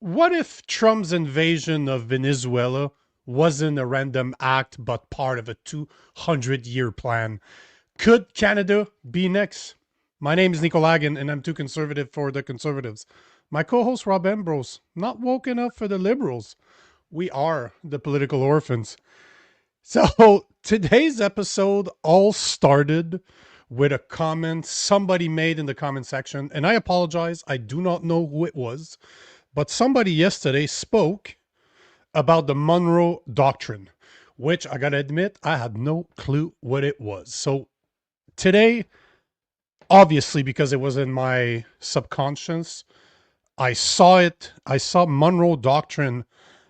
What if Trump's invasion of Venezuela wasn't a random act but part of a 200-year plan? Could Canada be next? My name is Nico Lagan, and I'm too conservative for the conservatives. My co host, Rob Ambrose, not woke enough for the liberals. We are the political orphans. So today's episode all started with a comment somebody made in the comment section, and I apologize, I do not know who it was, but somebody yesterday spoke about the Monroe Doctrine, which I gotta admit, I had no clue what it was. So today, obviously, because it was in my subconscious, I saw it. I saw Monroe Doctrine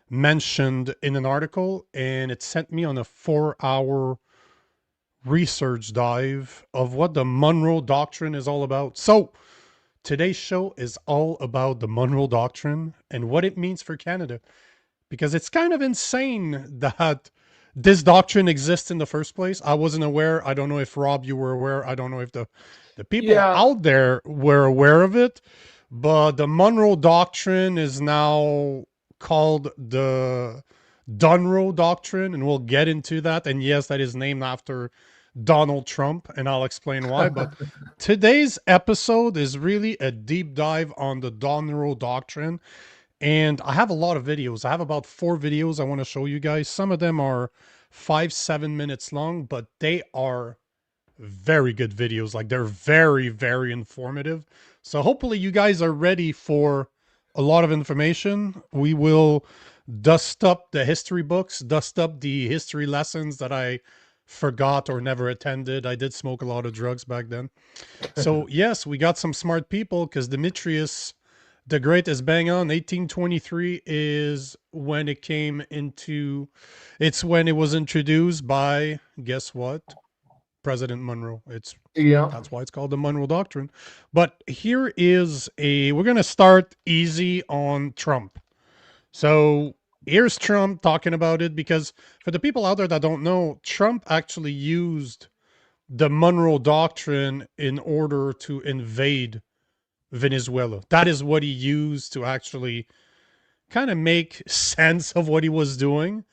mentioned in an article, and it sent me on a 4-hour research dive of what the Monroe Doctrine is all about. So today's show is all about the Monroe Doctrine and what it means for Canada, because it's kind of insane that this doctrine exists in the first place. I wasn't aware. I don't know if Rob, you were aware. I don't know if the people Yeah, out there were aware of it, but the Monroe Doctrine is now called the Donroe Doctrine, and we'll get into that. And yes, that is named after Donald Trump, and I'll explain why. But today's episode is really a deep dive on the Donroe Doctrine, and I have a lot of videos. I have about 4 videos I want to show you guys. Some of them are 5-7 minutes long, but they are very good videos. Like, they're very, very informative. So hopefully you guys are ready for a lot of information. We will dust up the history books, dust up the history lessons that I forgot or never attended. I did smoke a lot of drugs back then. So yes, we got some smart people, because Demetrius the Great is bang on. 1823 is when it came into, it's when it was introduced by, guess what? President Monroe. yeah. That's why it's called the Monroe Doctrine. But here is we're going to start easy on Trump. So here's Trump talking about it, because for the people out there that don't know, Trump actually used the Monroe Doctrine in order to invade Venezuela. That is what he used to actually kind of make sense of what he was doing.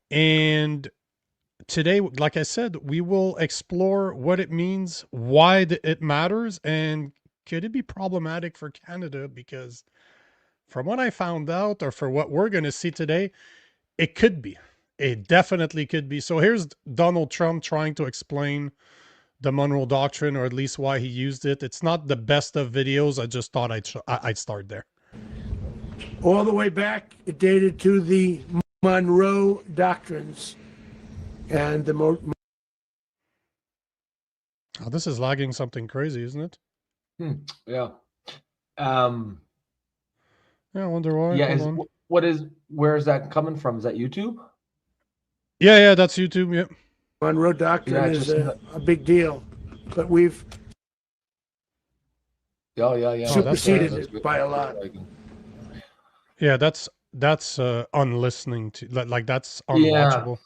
And today, like I said, we will explore what it means, why it matters, and could it be problematic for Canada? Because from what I found out, or for what we're going to see today, it could be. It definitely could be. So here's Donald Trump trying to explain the Monroe Doctrine, or at least why he used it. It's not the best of videos. I just thought I'd start there. All the way back, it dated to the Monroe Doctrines. And Oh, this is lagging something crazy, isn't it? Yeah. Um, Yeah, I wonder why. yeah. Hold on. Where is that coming from? Is that YouTube? Yeah, that's YouTube. Yep. Monroe Doctrine Yeah, is just- a big deal, but we've Yeah. Oh, superseded that's it by a lot. Yeah, that's unlistening to, like that's Yeah. unwatchable.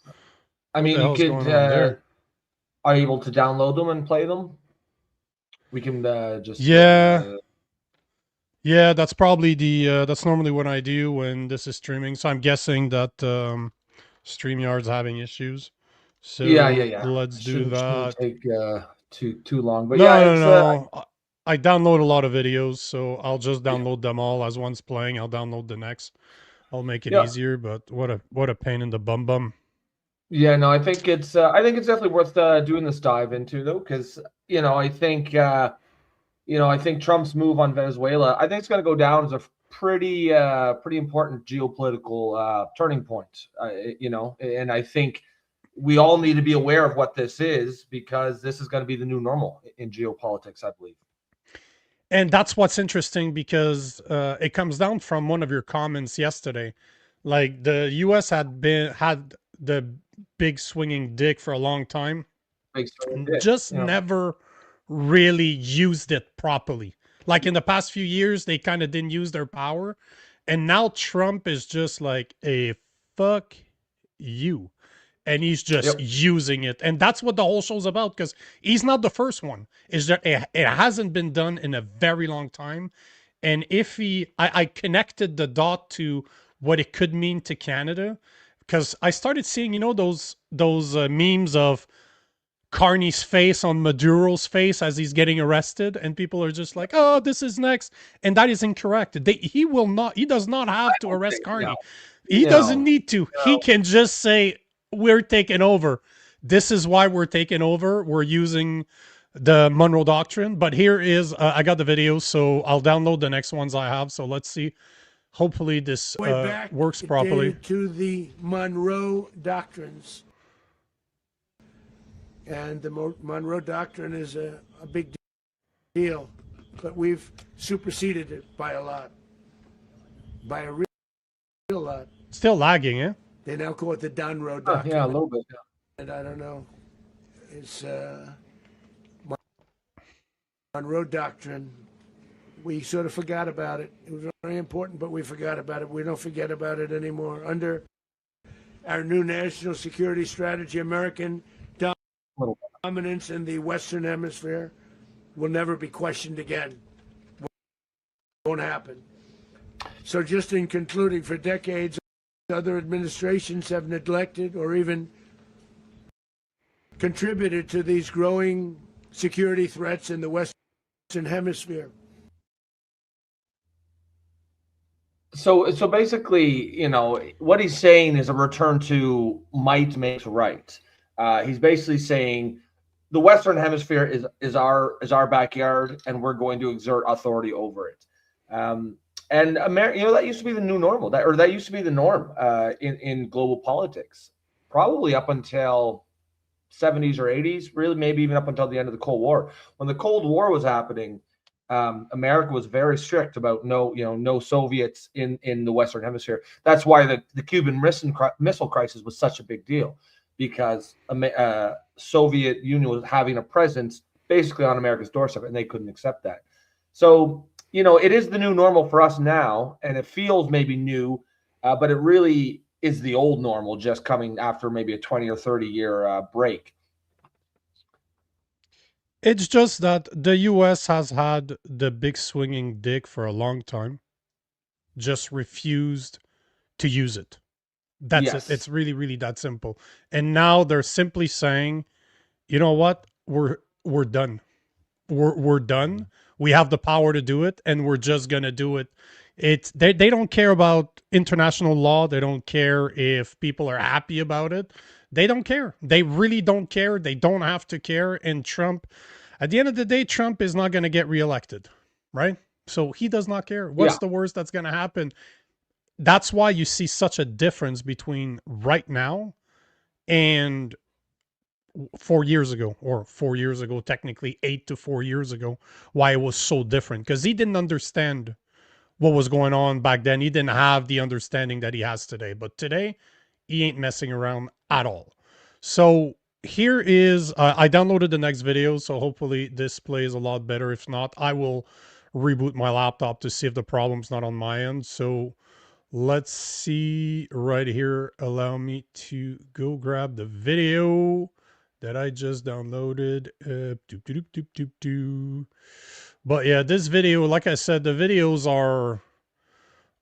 I What mean, the you hell's could. going on there? Are you able to download them and play them? We can just. Yeah. Yeah, that's probably the that's normally what I do when this is streaming. So I'm guessing that StreamYard's having issues. So Yeah. let's do Shouldn't that. take too long. But No, yeah, no, it's no. I download a lot of videos, so I'll just download them all. As one's playing, I'll download the next. I'll make it Yeah. easier, but what a pain in the bum. Yeah, no, I think it's definitely worth doing this dive into, though, because I think Trump's move on Venezuela, I think it's going to go down as a pretty important geopolitical turning point. And I think we all need to be aware of what this is, because this is going to be the new normal in geopolitics, I believe. And that's what's interesting, because it comes down from one of your comments yesterday. Like, the US had the big swinging dick for a long time, just never really used it properly. Like, in the past few years, they kind of didn't use their power, and now Trump is just like, a fuck you, and he's just using it. And that's what the whole show's about, because he's not the first one. Is that it hasn't been done in a very long time, And if I connected the dot to what it could mean to Canada, because I started seeing, those memes of Carney's face on Maduro's face as he's getting arrested, and people are just like, "Oh, this is next," and that is incorrect. He does not I have to don't arrest think no, Carney. He doesn't no, need to. He no. can just say, "We're taking over. This is why we're taking over. We're using the Monroe Doctrine." But here is, I got the video, so I'll download the next ones I have. So let's see. Hopefully this Way back, works it properly. dated to the Monroe Doctrines. And the Monroe Doctrine is a big deal, but we've superseded it by a lot, by a real lot. Still lagging, eh? They now call it the Donroe Doctrine. Yeah, a little bit. Yeah. And I don't know, it's Monroe Doctrine. We sort of forgot about it. It was very important, but we forgot about it. We don't forget about it anymore. Under our new national security strategy, American dominance in the Western Hemisphere will never be questioned again. Won't happen. So just in concluding, for decades, other administrations have neglected or even contributed to these growing security threats in the Western Hemisphere. So basically, what he's saying is a return to might makes right. He's basically saying the Western Hemisphere is our backyard, and we're going to exert authority over it. And that used to be the new normal, that used to be the norm in global politics, probably up until 70s or 80s, really maybe even up until the end of the Cold War. When the Cold War was happening, America was very strict about no Soviets in the Western Hemisphere. That's why the Cuban Missile Crisis was such a big deal, because Soviet Union was having a presence basically on America's doorstep, and they couldn't accept that. So, it is the new normal for us now, and it feels maybe new, but it really is the old normal, just coming after maybe a 20 or 30-year break. It's just that the US has had the big swinging dick for a long time, just refused to use it. That's Yes. it. It's really, really that simple. And now they're simply saying, you know what? We're done. We're done. We have the power to do it, and we're just gonna do it. They don't care about international law. They don't care if people are happy about it. They don't care. They really don't care. They don't have to care. And Trump, at the end of the day, Trump is not going to get reelected, right? So he does not care. What's the worst that's going to happen? That's why you see such a difference between right now and 4 years ago, or 4 years ago, technically 8 to 4 years ago, why it was so different. Because he didn't understand what was going on back then. He didn't have the understanding that he has today. But today, he ain't messing around at all. So here is, I downloaded the next video, so hopefully this plays a lot better. If not, I will reboot my laptop to see if the problem's not on my end. So let's see right here. Allow me to go grab the video that I just downloaded. But yeah, this video, like I said, the videos are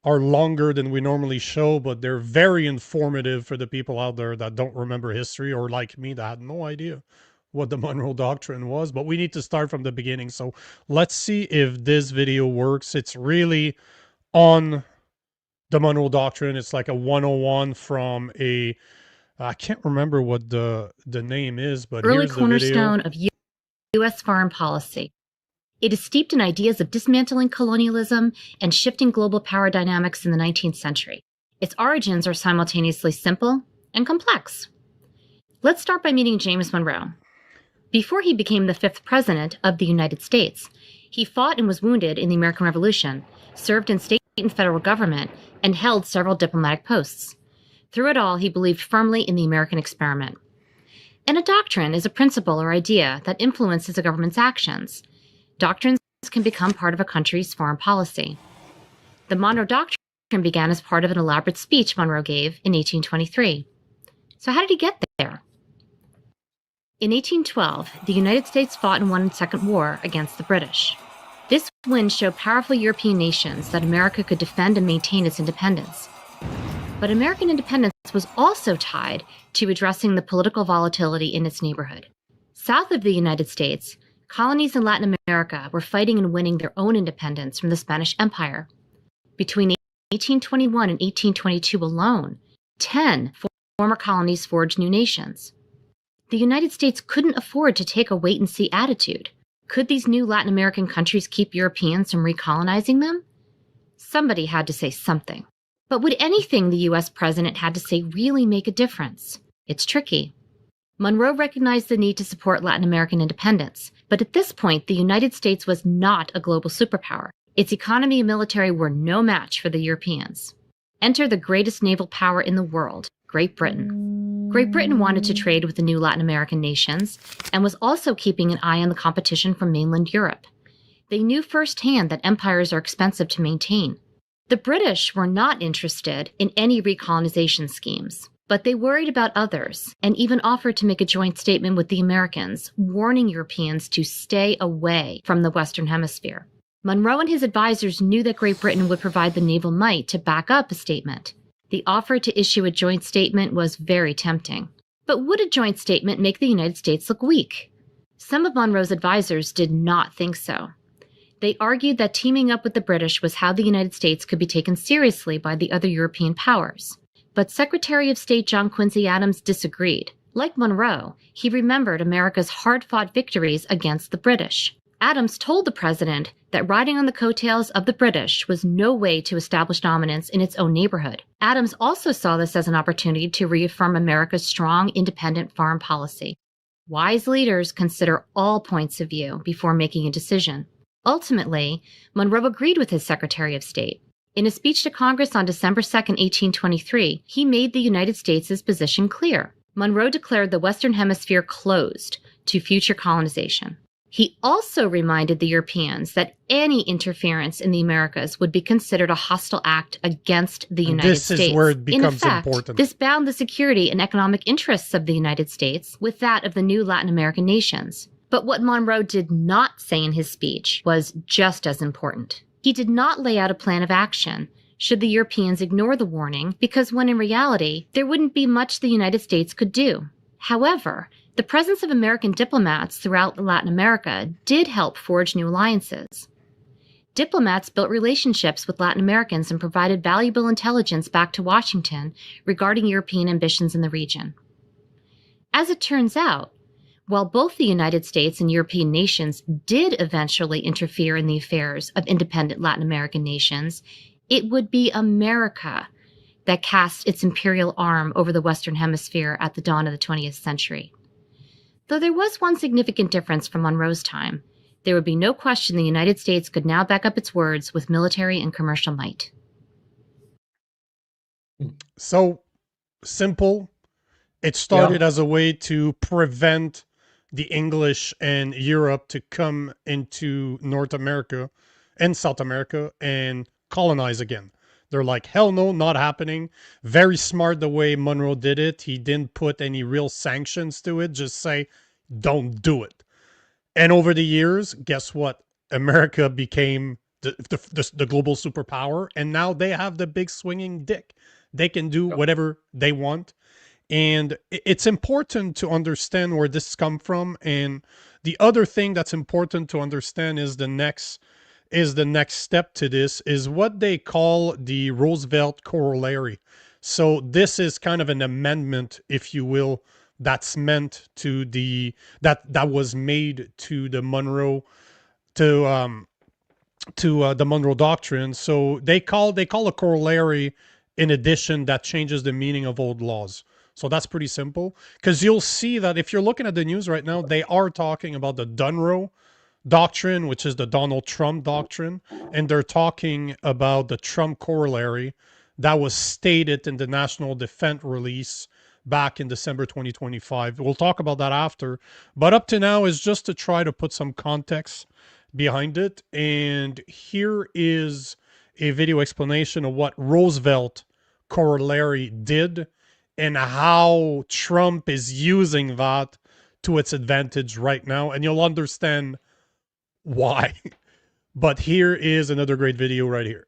longer than we normally show, but they're very informative for the people out there that don't remember history, or like me, that had no idea what the Monroe Doctrine was. But we need to start from the beginning. So let's see if this video works. It's really on the Monroe Doctrine. It's like a 101 from I can't remember what the name is, but early here's the video. cornerstone of U.S. foreign policy. It is steeped in ideas of dismantling colonialism and shifting global power dynamics in the 19th century. Its origins are simultaneously simple and complex. Let's start by meeting James Monroe. Before he became the 5th president of the United States, he fought and was wounded in the American Revolution, served in state and federal government, and held several diplomatic posts. Through it all, he believed firmly in the American experiment. And a doctrine is a principle or idea that influences a government's actions. Doctrines can become part of a country's foreign policy. The Monroe Doctrine began as part of an elaborate speech Monroe gave in 1823. So how did he get there? In 1812, the United States fought and won a second war against the British. This win showed powerful European nations that America could defend and maintain its independence. But American independence was also tied to addressing the political volatility in its neighborhood. South of the United States, colonies in Latin America were fighting and winning their own independence from the Spanish Empire. Between 1821 and 1822 alone, 10 former colonies forged new nations. The United States couldn't afford to take a wait-and-see attitude. Could these new Latin American countries keep Europeans from recolonizing them? Somebody had to say something. But would anything the U.S. president had to say really make a difference? It's tricky. Monroe recognized the need to support Latin American independence, but at this point, the United States was not a global superpower. Its economy and military were no match for the Europeans. Enter the greatest naval power in the world, Great Britain. Great Britain wanted to trade with the new Latin American nations and was also keeping an eye on the competition from mainland Europe. They knew firsthand that empires are expensive to maintain. The British were not interested in any recolonization schemes, but they worried about others and even offered to make a joint statement with the Americans, warning Europeans to stay away from the Western Hemisphere. Monroe and his advisors knew that Great Britain would provide the naval might to back up a statement. The offer to issue a joint statement was very tempting. But would a joint statement make the United States look weak? Some of Monroe's advisors did not think so. They argued that teaming up with the British was how the United States could be taken seriously by the other European powers. But Secretary of State John Quincy Adams disagreed. Like Monroe, he remembered America's hard-fought victories against the British. Adams told the president that riding on the coattails of the British was no way to establish dominance in its own neighborhood. Adams also saw this as an opportunity to reaffirm America's strong, independent foreign policy. Wise leaders consider all points of view before making a decision. Ultimately, Monroe agreed with his Secretary of State. In a speech to Congress on December 2, 1823, he made the United States' position clear. Monroe declared the Western Hemisphere closed to future colonization. He also reminded the Europeans that any interference in the Americas would be considered a hostile act against the United States. This is where it becomes in effect, important. This bound the security and economic interests of the United States with that of the new Latin American nations. But what Monroe did not say in his speech was just as important. He did not lay out a plan of action should the Europeans ignore the warning, because when in reality, there wouldn't be much the United States could do. However, the presence of American diplomats throughout Latin America did help forge new alliances. Diplomats built relationships with Latin Americans and provided valuable intelligence back to Washington regarding European ambitions in the region. As it turns out, while both the United States and European nations did eventually interfere in the affairs of independent Latin American nations, it would be America that cast its imperial arm over the Western Hemisphere at the dawn of the 20th century. Though there was one significant difference from Monroe's time, there would be no question the United States could now back up its words with military and commercial might. So simple. It started as a way to prevent the English and Europe to come into North America and South America and colonize again. They're like, hell no, not happening. Very smart the way Monroe did it. He didn't put any real sanctions to it. Just say, don't do it. And over the years, guess what? America became the global superpower. And now they have the big swinging dick. They can do whatever they want. And it's important to understand where this comes from. And the other thing that's important to understand is the next step to this is what they call the Roosevelt Corollary. So this is kind of an amendment, if you will, that's meant to that was made to the Monroe the Monroe Doctrine. So they call a corollary in addition that changes the meaning of old laws. So that's pretty simple, because you'll see that if you're looking at the news right now, they are talking about the Donroe Doctrine, which is the Donald Trump doctrine, and they're talking about the Trump corollary that was stated in the National Defense release back in December 2025. We'll talk about that after, but up to now is just to try to put some context behind it. And here is a video explanation of what Roosevelt corollary did and how Trump is using that to its advantage right now. And you'll understand why. But here is another great video right here.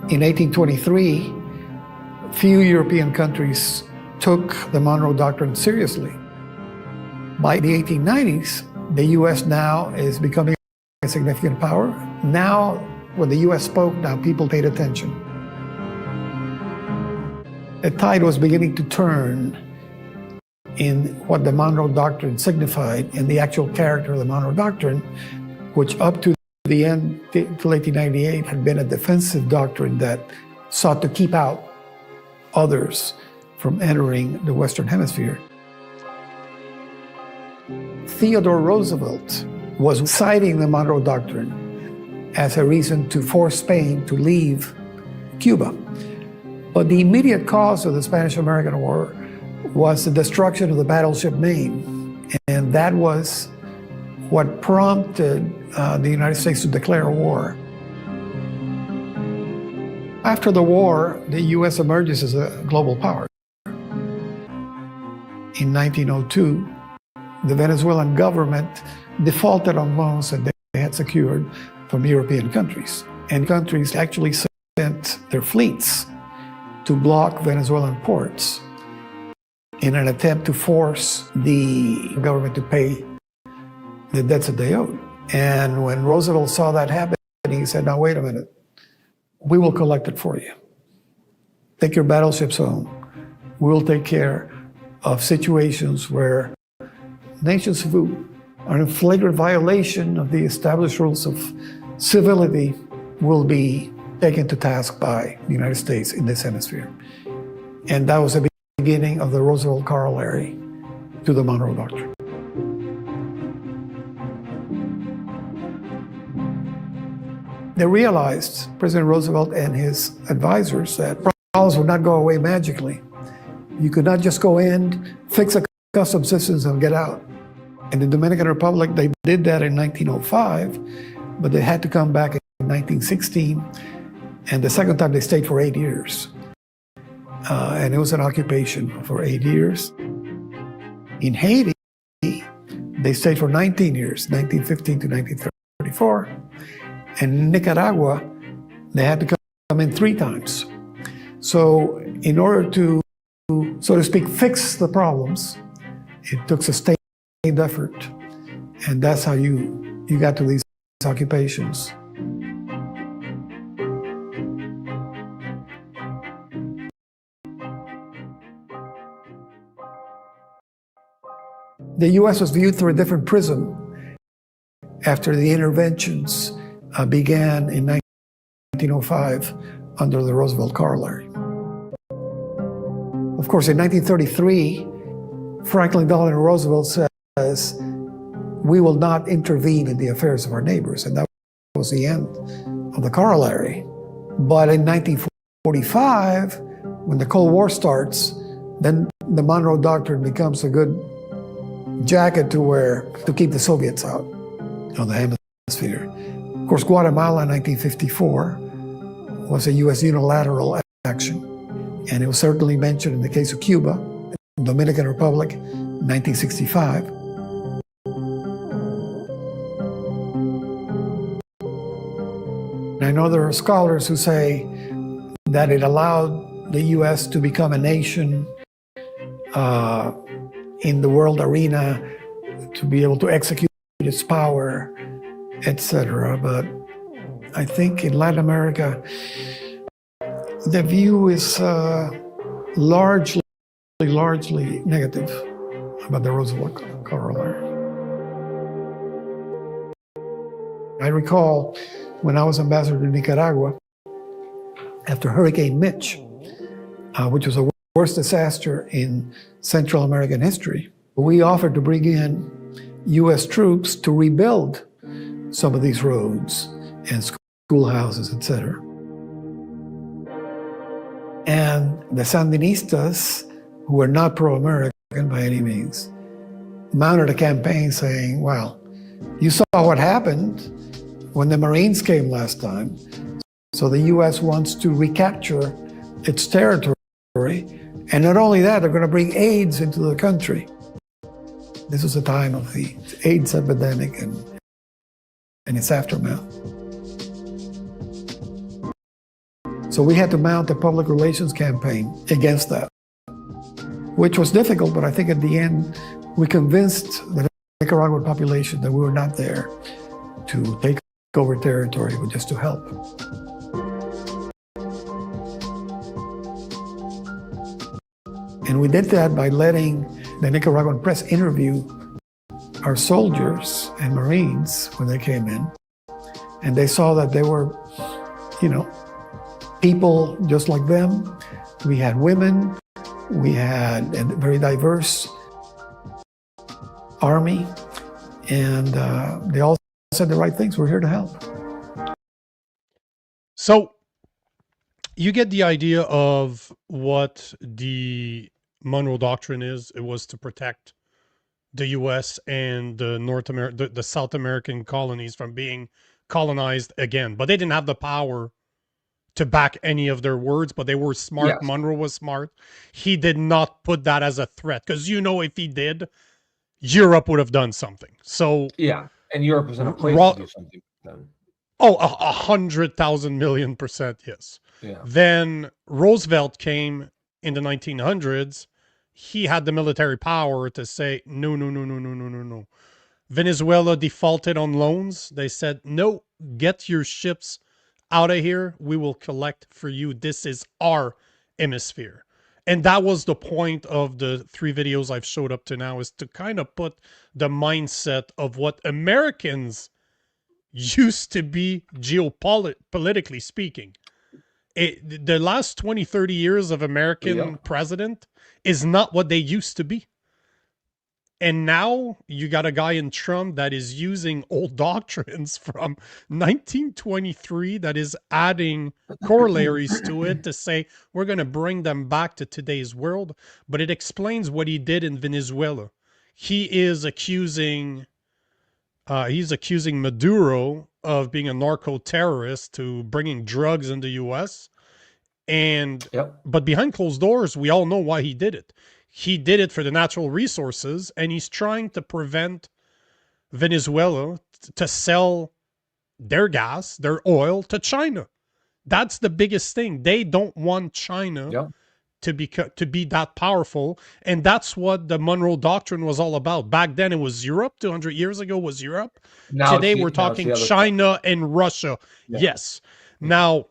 In 1823, few European countries took the Monroe Doctrine seriously. By the 1890s, the US now is becoming a significant power. Now, when the US spoke, now people paid attention. The tide was beginning to turn in what the Monroe Doctrine signified and the actual character of the Monroe Doctrine, which up to the end, till 1898, had been a defensive doctrine that sought to keep out others from entering the Western Hemisphere. Theodore Roosevelt was citing the Monroe Doctrine as a reason to force Spain to leave Cuba. But the immediate cause of the Spanish-American War was the destruction of the battleship Maine, and that was what prompted the United States to declare war. After the war, the US emerges as a global power. In 1902, the Venezuelan government defaulted on loans that they had secured from European countries. And countries actually sent their fleets to block Venezuelan ports in an attempt to force the government to pay the debts that they owed. And when Roosevelt saw that happen, he said, now wait a minute, we will collect it for you. Take your battleships home. We'll take care of situations where nations who are in flagrant violation of the established rules of civility will be taken to task by the United States in this hemisphere. And that was the beginning of the Roosevelt Corollary to the Monroe Doctrine. They realized, President Roosevelt and his advisors, that problems would not go away magically. You could not just go in, fix a customs systems and get out. In the Dominican Republic, they did that in 1905, but they had to come back in 1916. And the second time they stayed for 8 years. And it was an occupation for 8 years. In Haiti, they stayed for 19 years, 1915 to 1934. And in Nicaragua, they had to come in 3 times. So in order to, so to speak, fix the problems, it took sustained effort. And that's how you got to these occupations. The US was viewed through a different prism after the interventions began in 1905 under the Roosevelt Corollary. Of course, in 1933, Franklin Delano Roosevelt says, we will not intervene in the affairs of our neighbors, and that was the end of the Corollary. But in 1945, when the Cold War starts, then the Monroe Doctrine becomes a good jacket to wear to keep the Soviets out of the hemisphere. Of course, Guatemala in 1954 was a US unilateral action, and it was certainly mentioned in the case of Cuba, Dominican Republic, 1965. I know there are scholars who say that it allowed the US to become a nation in the world arena, to be able to execute its power, etc. But I think in Latin America, the view is largely negative about the Roosevelt Corollary. I recall when I was ambassador to Nicaragua, after Hurricane Mitch, which was the worst disaster in Central American history, we offered to bring in US troops to rebuild some of these roads and schoolhouses, etc. And the Sandinistas, who were not pro-American by any means, mounted a campaign saying, well, you saw what happened when the Marines came last time. So the US wants to recapture its territory And not only that, they're going to bring AIDS into the country. This was the time of the AIDS epidemic and its aftermath. So we had to mount a public relations campaign against that, which was difficult, but I think at the end, we convinced the Nicaraguan population that we were not there to take over territory, but just to help. And we did that by letting the Nicaraguan press interview our soldiers and Marines when they came in. And they saw that they were, people just like them. We had women, we had a very diverse army, and they all said the right things. We're here to help. So you get the idea of what the Monroe Doctrine is. It was to protect the U.S. and the South American colonies from being colonized again. But they didn't have the power to back any of their words, but they were smart. Yes. Monroe was smart. He did not put that as a threat, because if he did, Europe would have done something. So yeah, and Europe was in a place to do something then. Oh, 100,000,000,000%, yes. Yeah. Then Roosevelt came in the 1900s. He had the military power to say, no, no, no, no, no, no, no, no. Venezuela defaulted on loans. They said, no, get your ships out of here. We will collect for you. This is our hemisphere. And that was the point of the 3 videos I've showed up to now, is to kind of put the mindset of what Americans used to be geopolitically speaking. The last 20, 30 years of American president is not what they used to be. And now you got a guy in Trump that is using old doctrines from 1923 that is adding corollaries to it to say we're going to bring them back to today's world. But it explains what he did in Venezuela. He is accusing Maduro of being a narco-terrorist to bringing drugs in the U.S. But behind closed doors, we all know why he did it. He did it for the natural resources, and he's trying to prevent Venezuela to sell their gas, their oil to China. That's the biggest thing. They don't want China to be that powerful, and that's what the Monroe Doctrine was all about. Back then, it was Europe. 200 years ago was Europe. Now today, we're talking China and Russia. Yeah. Yes. Now,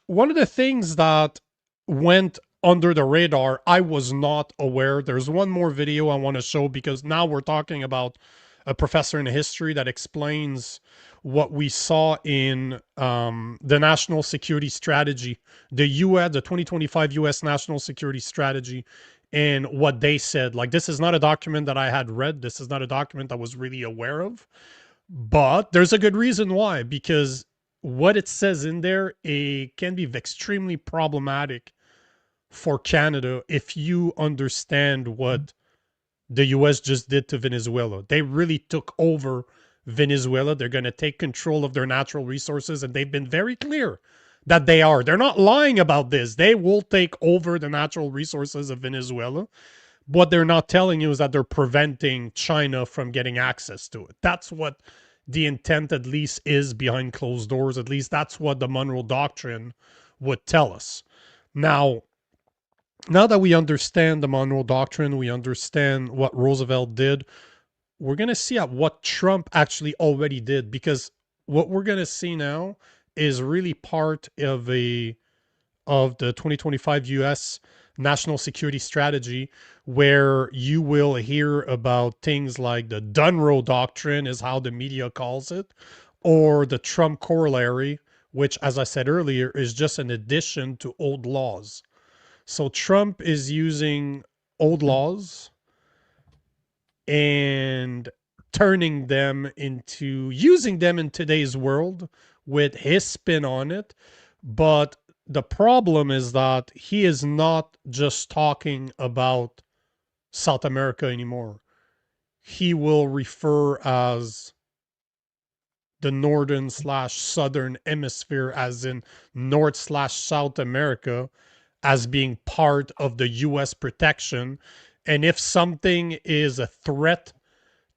one of the things that went under the radar, I was not aware. There's one more video I want to show, because now we're talking about a professor in history that explains what we saw in the national security strategy, the 2025 U.S. national security strategy, and what they said. Like, this is not a document that I had read. This is not a document I was really aware of. But there's a good reason why, because what it says in there, it can be extremely problematic for Canada if you understand what the U.S. just did to Venezuela. They really took over Venezuela. They're going to take control of their natural resources, and they've been very clear that they are. They're not lying about this. They will take over the natural resources of Venezuela. What they're not telling you is that they're preventing China from getting access to it. That's what the intent, at least, is behind closed doors. At least that's what the Monroe Doctrine would tell us. Now that we understand the Monroe Doctrine, we understand what Roosevelt did, we're going to see at what Trump actually already did, because what we're going to see now is really part of the 2025 U.S. national security strategy, where you will hear about things like the Donroe Doctrine, is how the media calls it, or the Trump Corollary, which, as I said earlier, is just an addition to old laws. So Trump is using old laws and using them in today's world with his spin on it. But the problem is that he is not just talking about South America anymore. He will refer as the northern/southern hemisphere, as in North/South America, as being part of the US protection. And if something is a threat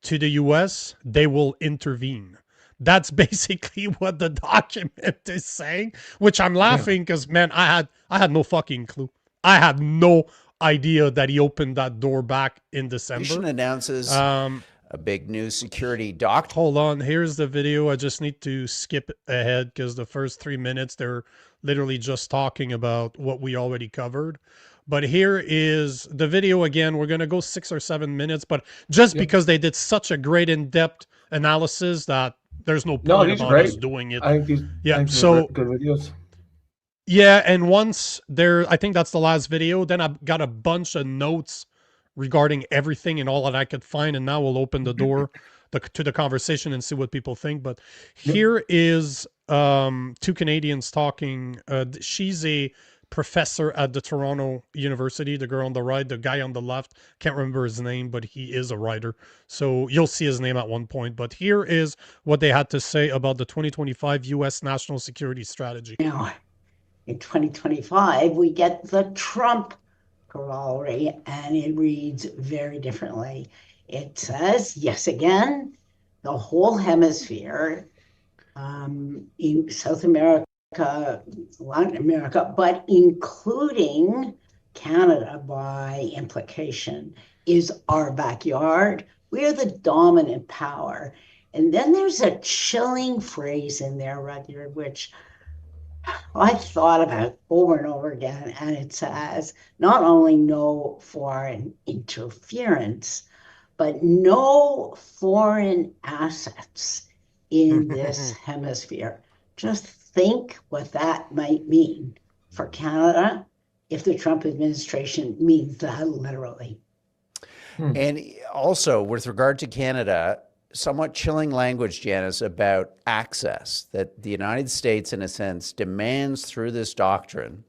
to the US, they will intervene. That's basically what the document is saying, which I'm laughing because, man, I had no fucking clue. I had no idea that he opened that door back in December. Announces a big new security doctrine. Hold on, here's the video. I just need to skip ahead because the first 3 minutes, they're literally just talking about what we already covered. But here is the video again. We're going to go 6 or 7 minutes, but just because they did such a great in-depth analysis that there's no point about us doing it. I think these, so good videos. Yeah, and once there, I think that's the last video. Then I've got a bunch of notes regarding everything and all that I could find, and now we'll open the door to the conversation and see what people think. But here is 2 Canadians talking. She's a professor at the Toronto University, the girl on the right, the guy on the left, can't remember his name, but he is a writer. So you'll see his name at one point. But here is what they had to say about the 2025 U.S. national security strategy. Now, in 2025, we get the Trump Corollary, and it reads very differently. It says, yes, again, the whole hemisphere, in South America, Latin America, but including Canada by implication, is our backyard. We are the dominant power. And then there's a chilling phrase in there, Rudyard, which I thought about over and over again, and it says not only no foreign interference, but no foreign assets in this hemisphere. Just think what that might mean for Canada if the Trump administration means that literally. And also, with regard to Canada, somewhat chilling language, Janice, about access, that the United States, in a sense, demands through this doctrine,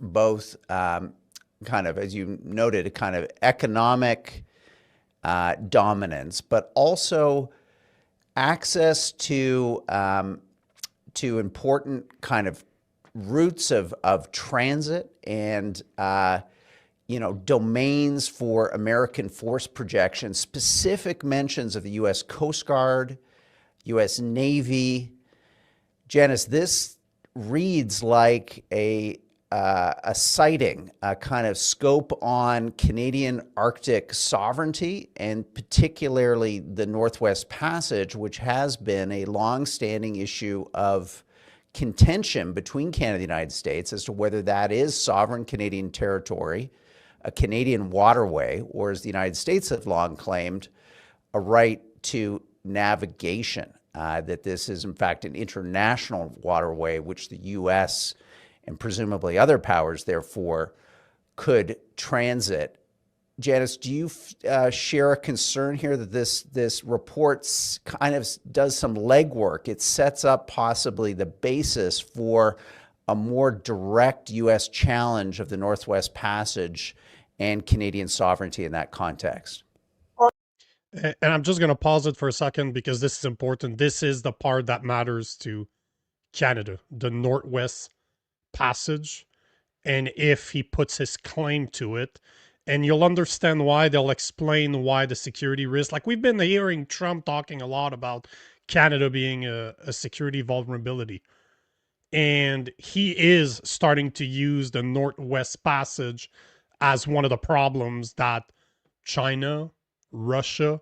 both kind of, as you noted, a kind of economic dominance, but also access to important kind of routes of transit and domains for American force projection, specific mentions of the U.S. Coast Guard, U.S. Navy. Janice, this reads like a sighting, a kind of scope on Canadian Arctic sovereignty, and particularly the Northwest Passage, which has been a long-standing issue of contention between Canada and the United States as to whether that is sovereign Canadian territory, a Canadian waterway, or as the United States have long claimed, a right to navigation, that this is in fact an international waterway which the U.S. and presumably other powers, therefore, could transit. Janice, do you share a concern here that this report kind of does some legwork? It sets up possibly the basis for a more direct U.S. challenge of the Northwest Passage and Canadian sovereignty in that context. And I'm just going to pause it for a second because this is important. This is the part that matters to Canada, the Northwest Passage, and if he puts his claim to it. And you'll understand why. They'll explain why the security risk. Like, we've been hearing Trump talking a lot about Canada being a security vulnerability. And he is starting to use the Northwest Passage as one of the problems that China, Russia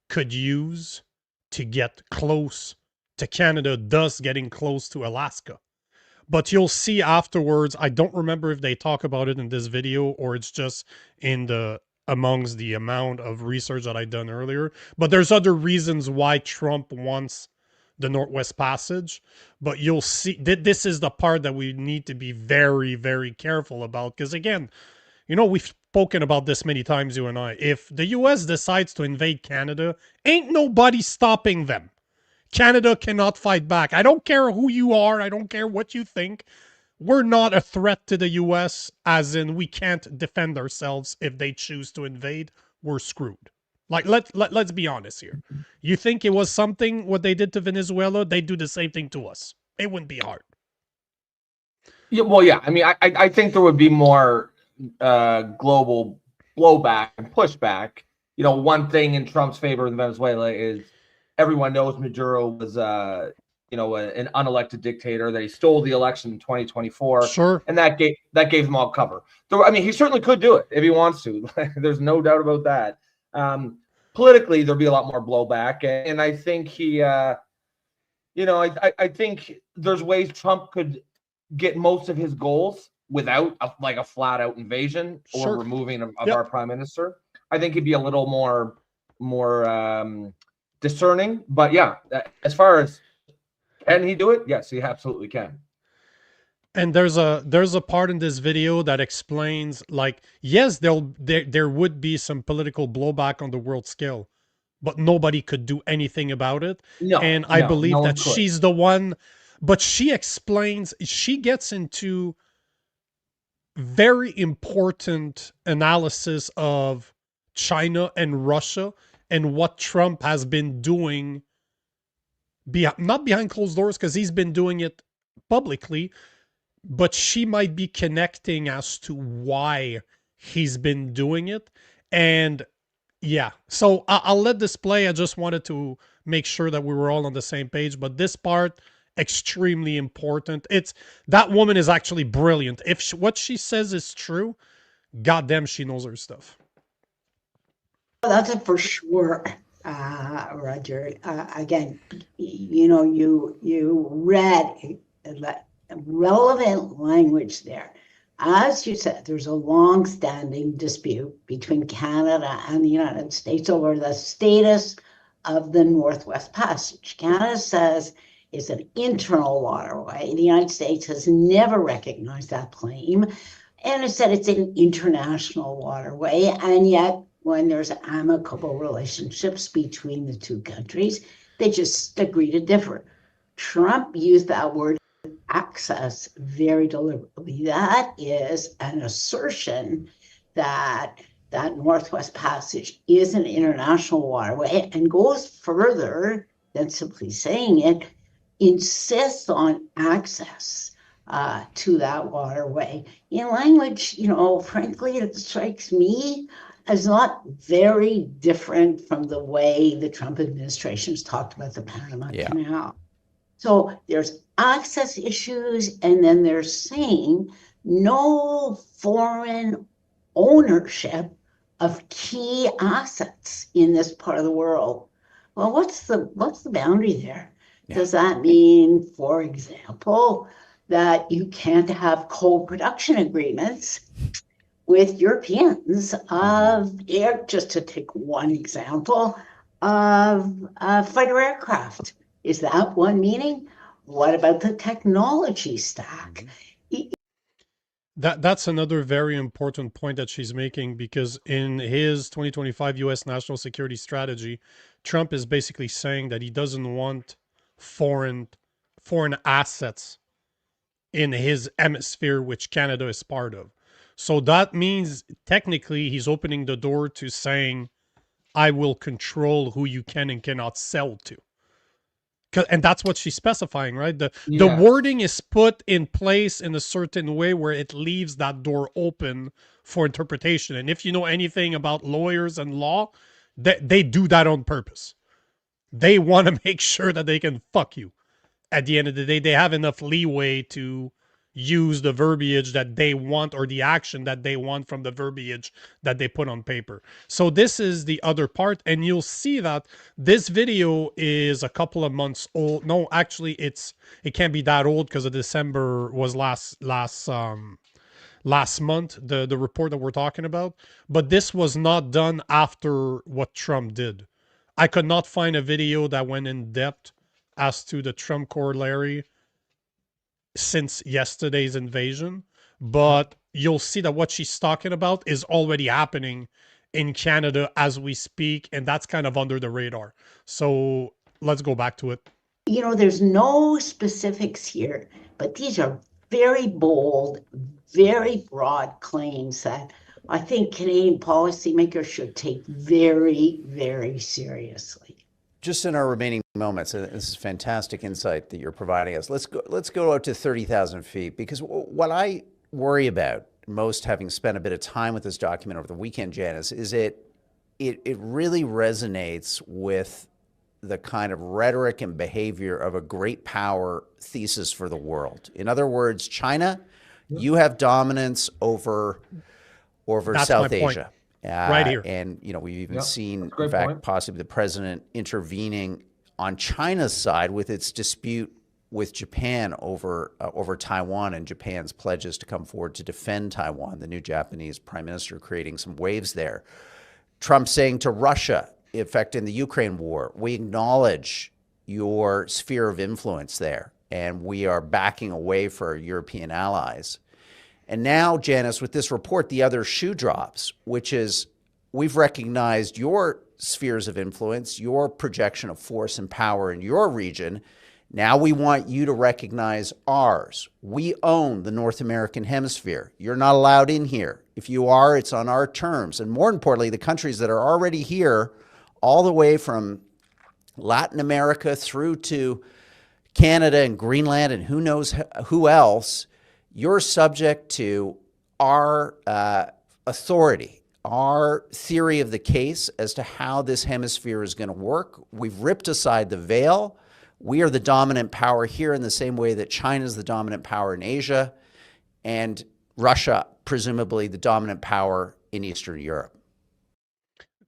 could use to get close to Canada, thus getting close to Alaska. But you'll see afterwards, I don't remember if they talk about it in this video or it's just in the amongst the amount of research that I've done earlier. But there's other reasons why Trump wants the Northwest Passage. But you'll see, this is the part that we need to be very, very careful about. Because again, we've spoken about this many times, you and I. If the U.S. decides to invade Canada, ain't nobody stopping them. Canada cannot fight back. I don't care who you are. I don't care what you think. We're not a threat to the U.S., as in we can't defend ourselves if they choose to invade. We're screwed. Like, let's be honest here. You think it was something, what they did to Venezuela? They do the same thing to us. It wouldn't be hard. Yeah, well, yeah. I mean, I think there would be more global blowback and pushback. You know, one thing in Trump's favor in Venezuela is everyone knows Maduro was, you know, an unelected dictator, that he stole the election in 2024, Sure. and that gave them all cover. So, I mean, he certainly could do it if he wants to. There's no doubt about that. Politically, there'll be a lot more blowback, and I think he, you know, I think there's ways Trump could get most of his goals without a flat out invasion or Sure. removing of Yep. our prime minister. I think he'd be a little more discerning. But yeah, as far as can he do it? Yes, he absolutely can. And there's a part in this video that explains, like, yes, there would be some political blowback on the world scale, but nobody could do anything about it. No, And I no believe one that could. she's the one, but she explains, she gets into very important analysis of China and Russia and what Trump has been doing, not behind closed doors, because he's been doing it publicly, but she might be connecting as to why he's been doing it. And yeah, so I'll let this play. I just wanted to make sure that we were all on the same page, but this part, extremely important. It's, that woman is actually brilliant. If what she says is true, goddamn, she knows her stuff. That's it for sure, Roger. Again, you know, you read relevant language there. As you said, there's a long-standing dispute between Canada and the United States over the status of the Northwest Passage. Canada says it's an internal waterway. The United States has never recognized that claim, and it said it's an international waterway, and yet when there's amicable relationships between the two countries, they just agree to differ. Trump used that word access very deliberately. That is an assertion that that Northwest Passage is an international waterway, and goes further than simply saying it, insists on access to that waterway in language, you know, frankly, it strikes me as not very different from the way the Trump administration has talked about the Panama Canal. So there's access issues, and then they're saying no foreign ownership of key assets in this part of the world. Well, what's the boundary there? Yeah. Does that mean, for example, that you can't have co-production agreements with Europeans of air, just to take one example, of fighter aircraft? Is that one meaning? What about the technology stack? That's another very important point that she's making, because in his 2025 U.S. national security strategy, Trump is basically saying that he doesn't want foreign assets in his hemisphere, which Canada is part of. So that means technically he's opening the door to saying, I will control who you can and cannot sell to. And that's what she's specifying, right? The wording is put in place in a certain way where it leaves that door open for interpretation. And if you know anything about lawyers and law, they do that on purpose. They want to make sure that they can fuck you. At the end of the day, they have enough leeway to use the verbiage that they want, or the action that they want from the verbiage that they put on paper. So this is the other part, and you'll see that this video is a couple of months old. No, actually, it can't be that old, because of December was last month, the report that we're talking about. But this was not done after what Trump did. I could not find a video that went in depth as to the Trump corollary since yesterday's invasion, but you'll see that what she's talking about is already happening in Canada as we speak, and that's kind of under the radar. So let's go back to it. You know, there's no specifics here, but these are very bold, very broad claims that I think Canadian policymakers should take very, very seriously. just in our remaining moments, and this is fantastic insight that you're providing us. Let's go out to 30,000 feet, because what I worry about most, having spent a bit of time with this document over the weekend, Janice, is it really resonates with the kind of rhetoric and behavior of a great power thesis for the world. In other words, China, you have dominance over That's South my point. Asia. Right here. And, we've even seen, in great fact, point. possibly the president intervening on China's side with its dispute with Japan over Taiwan, and Japan's pledges to come forward to defend Taiwan. The new Japanese prime minister creating some waves there. Trump saying to Russia, in fact, in the Ukraine war, we acknowledge your sphere of influence there, and we are backing away for our European allies. And now, Janice, with this report, the other shoe drops, which is we've recognized your spheres of influence, your projection of force and power in your region. Now we want you to recognize ours. We own the North American hemisphere. You're not allowed in here. If you are, it's on our terms. And more importantly, the countries that are already here, all the way from Latin America through to Canada and Greenland and who knows who else, you're subject to our authority, our theory of the case as to how this hemisphere is going to work. We've ripped aside the veil. We are the dominant power here in the same way that China is the dominant power in Asia, and Russia, presumably, the dominant power in Eastern Europe.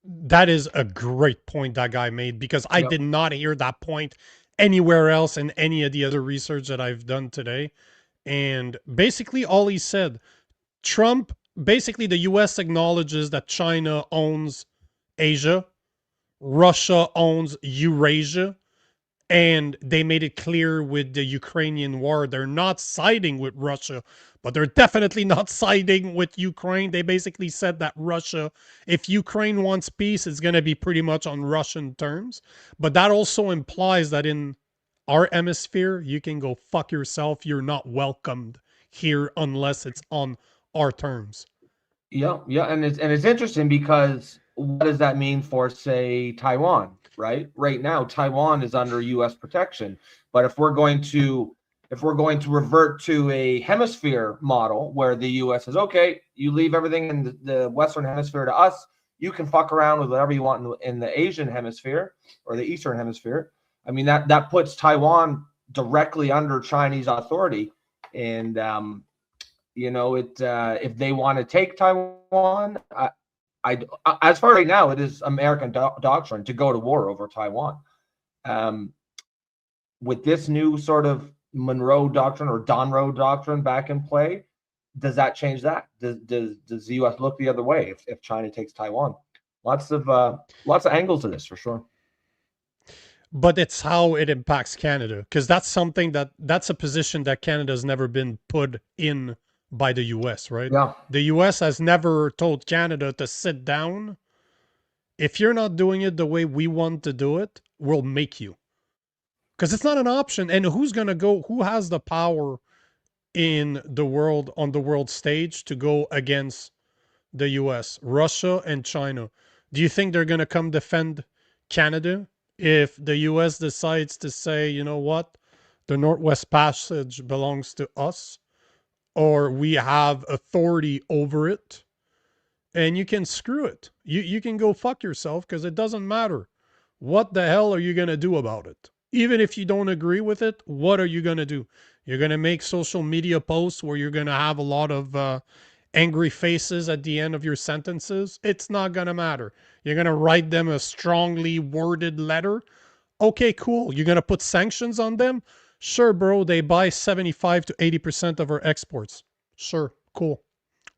That is a great point that guy made, because I did not hear that point anywhere else in any of the other research that I've done today. And basically all he said, Trump, basically the US acknowledges that China owns Asia, Russia owns Eurasia, and they made it clear with the Ukrainian war, they're not siding with Russia, but they're definitely not siding with Ukraine. They basically said that Russia, if Ukraine wants peace, it's going to be pretty much on Russian terms. But that also implies that in our hemisphere, you can go fuck yourself. You're not welcomed here unless it's on our terms. Yeah, and it's interesting, because what does that mean for, say, Taiwan? Right now, Taiwan is under U.S. protection. But if we're going to revert to a hemisphere model where the U.S. says, okay, you leave everything in the Western hemisphere to us, you can fuck around with whatever you want in the Asian hemisphere or the Eastern hemisphere. I mean, that puts Taiwan directly under Chinese authority. And if they want to take Taiwan, as far right now, it is American doctrine to go to war over Taiwan. With this new sort of Monroe Doctrine or Donroe Doctrine back in play, does that change that? Does the U.S. look the other way if China takes Taiwan? Lots of angles to this, for sure. But it's how it impacts Canada, because that's a position that Canada's never been put in by the US, right? Yeah. The US has never told Canada to sit down. If you're not doing it the way we want to do it, we'll make you. Because it's not an option. And who has the power in the world, on the world stage, to go against the US? Russia and China. Do you think they're going to come defend Canada if the US decides to say, you know what, the Northwest Passage belongs to us, or we have authority over it, and you can screw it. You can go fuck yourself, because it doesn't matter. What the hell are you going to do about it? Even if you don't agree with it, what are you going to do? You're going to make social media posts where you're going to have a lot of angry faces at the end of your sentences? It's not going to matter. You're going to write them a strongly worded letter. Okay, cool. You're going to put sanctions on them? Sure, bro. They buy 75 to 80% of our exports. Sure, cool,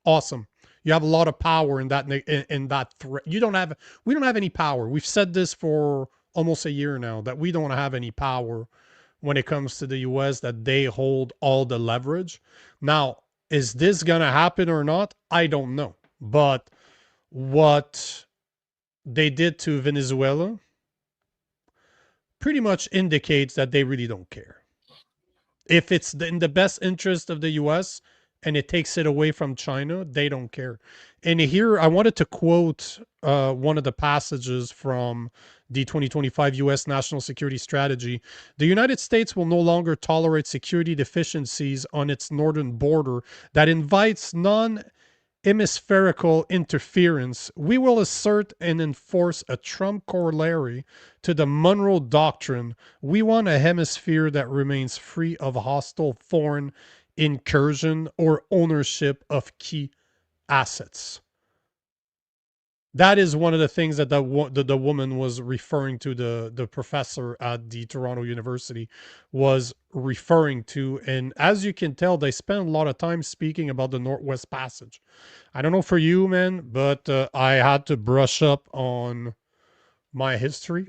awesome. You have a lot of power in that threat. We don't have any power. We've said this for almost a year now, that we don't have any power when it comes to the US, that they hold all the leverage. Now, is this going to happen or not? I don't know. But what they did to Venezuela pretty much indicates that they really don't care. If it's in the best interest of the US, and it takes it away from China, they don't care. And here I wanted to quote one of the passages from the 2025 U.S. National Security Strategy. The United States will no longer tolerate security deficiencies on its northern border that invites hemispherical interference. We will assert and enforce a Trump corollary to the Monroe Doctrine. We want a hemisphere that remains free of hostile foreign incursion or ownership of key assets. That is one of the things that the woman was referring to, the professor at the Toronto University was referring to. And as you can tell, they spend a lot of time speaking about the Northwest Passage. I don't know for you, man, but I had to brush up on my history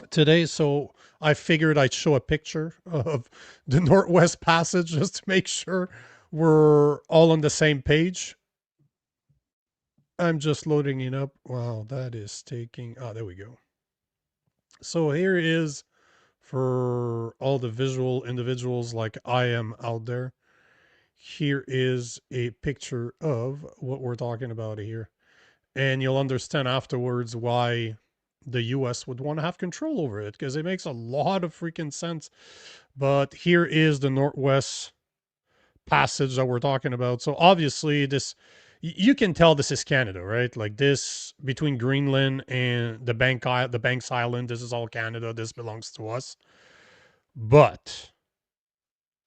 today. So I figured I'd show a picture of the Northwest Passage just to make sure we're all on the same page. I'm just loading it up. Wow, that is taking... Oh, there we go. So here is, for all the visual individuals like I am out there, here is a picture of what we're talking about here. And you'll understand afterwards why the US would want to have control over it, because it makes a lot of freaking sense. But here is the Northwest Passage that we're talking about. So obviously this, you can tell this is Canada, right? Like this, between Greenland and the Banks Island, this is all Canada. This belongs to us. But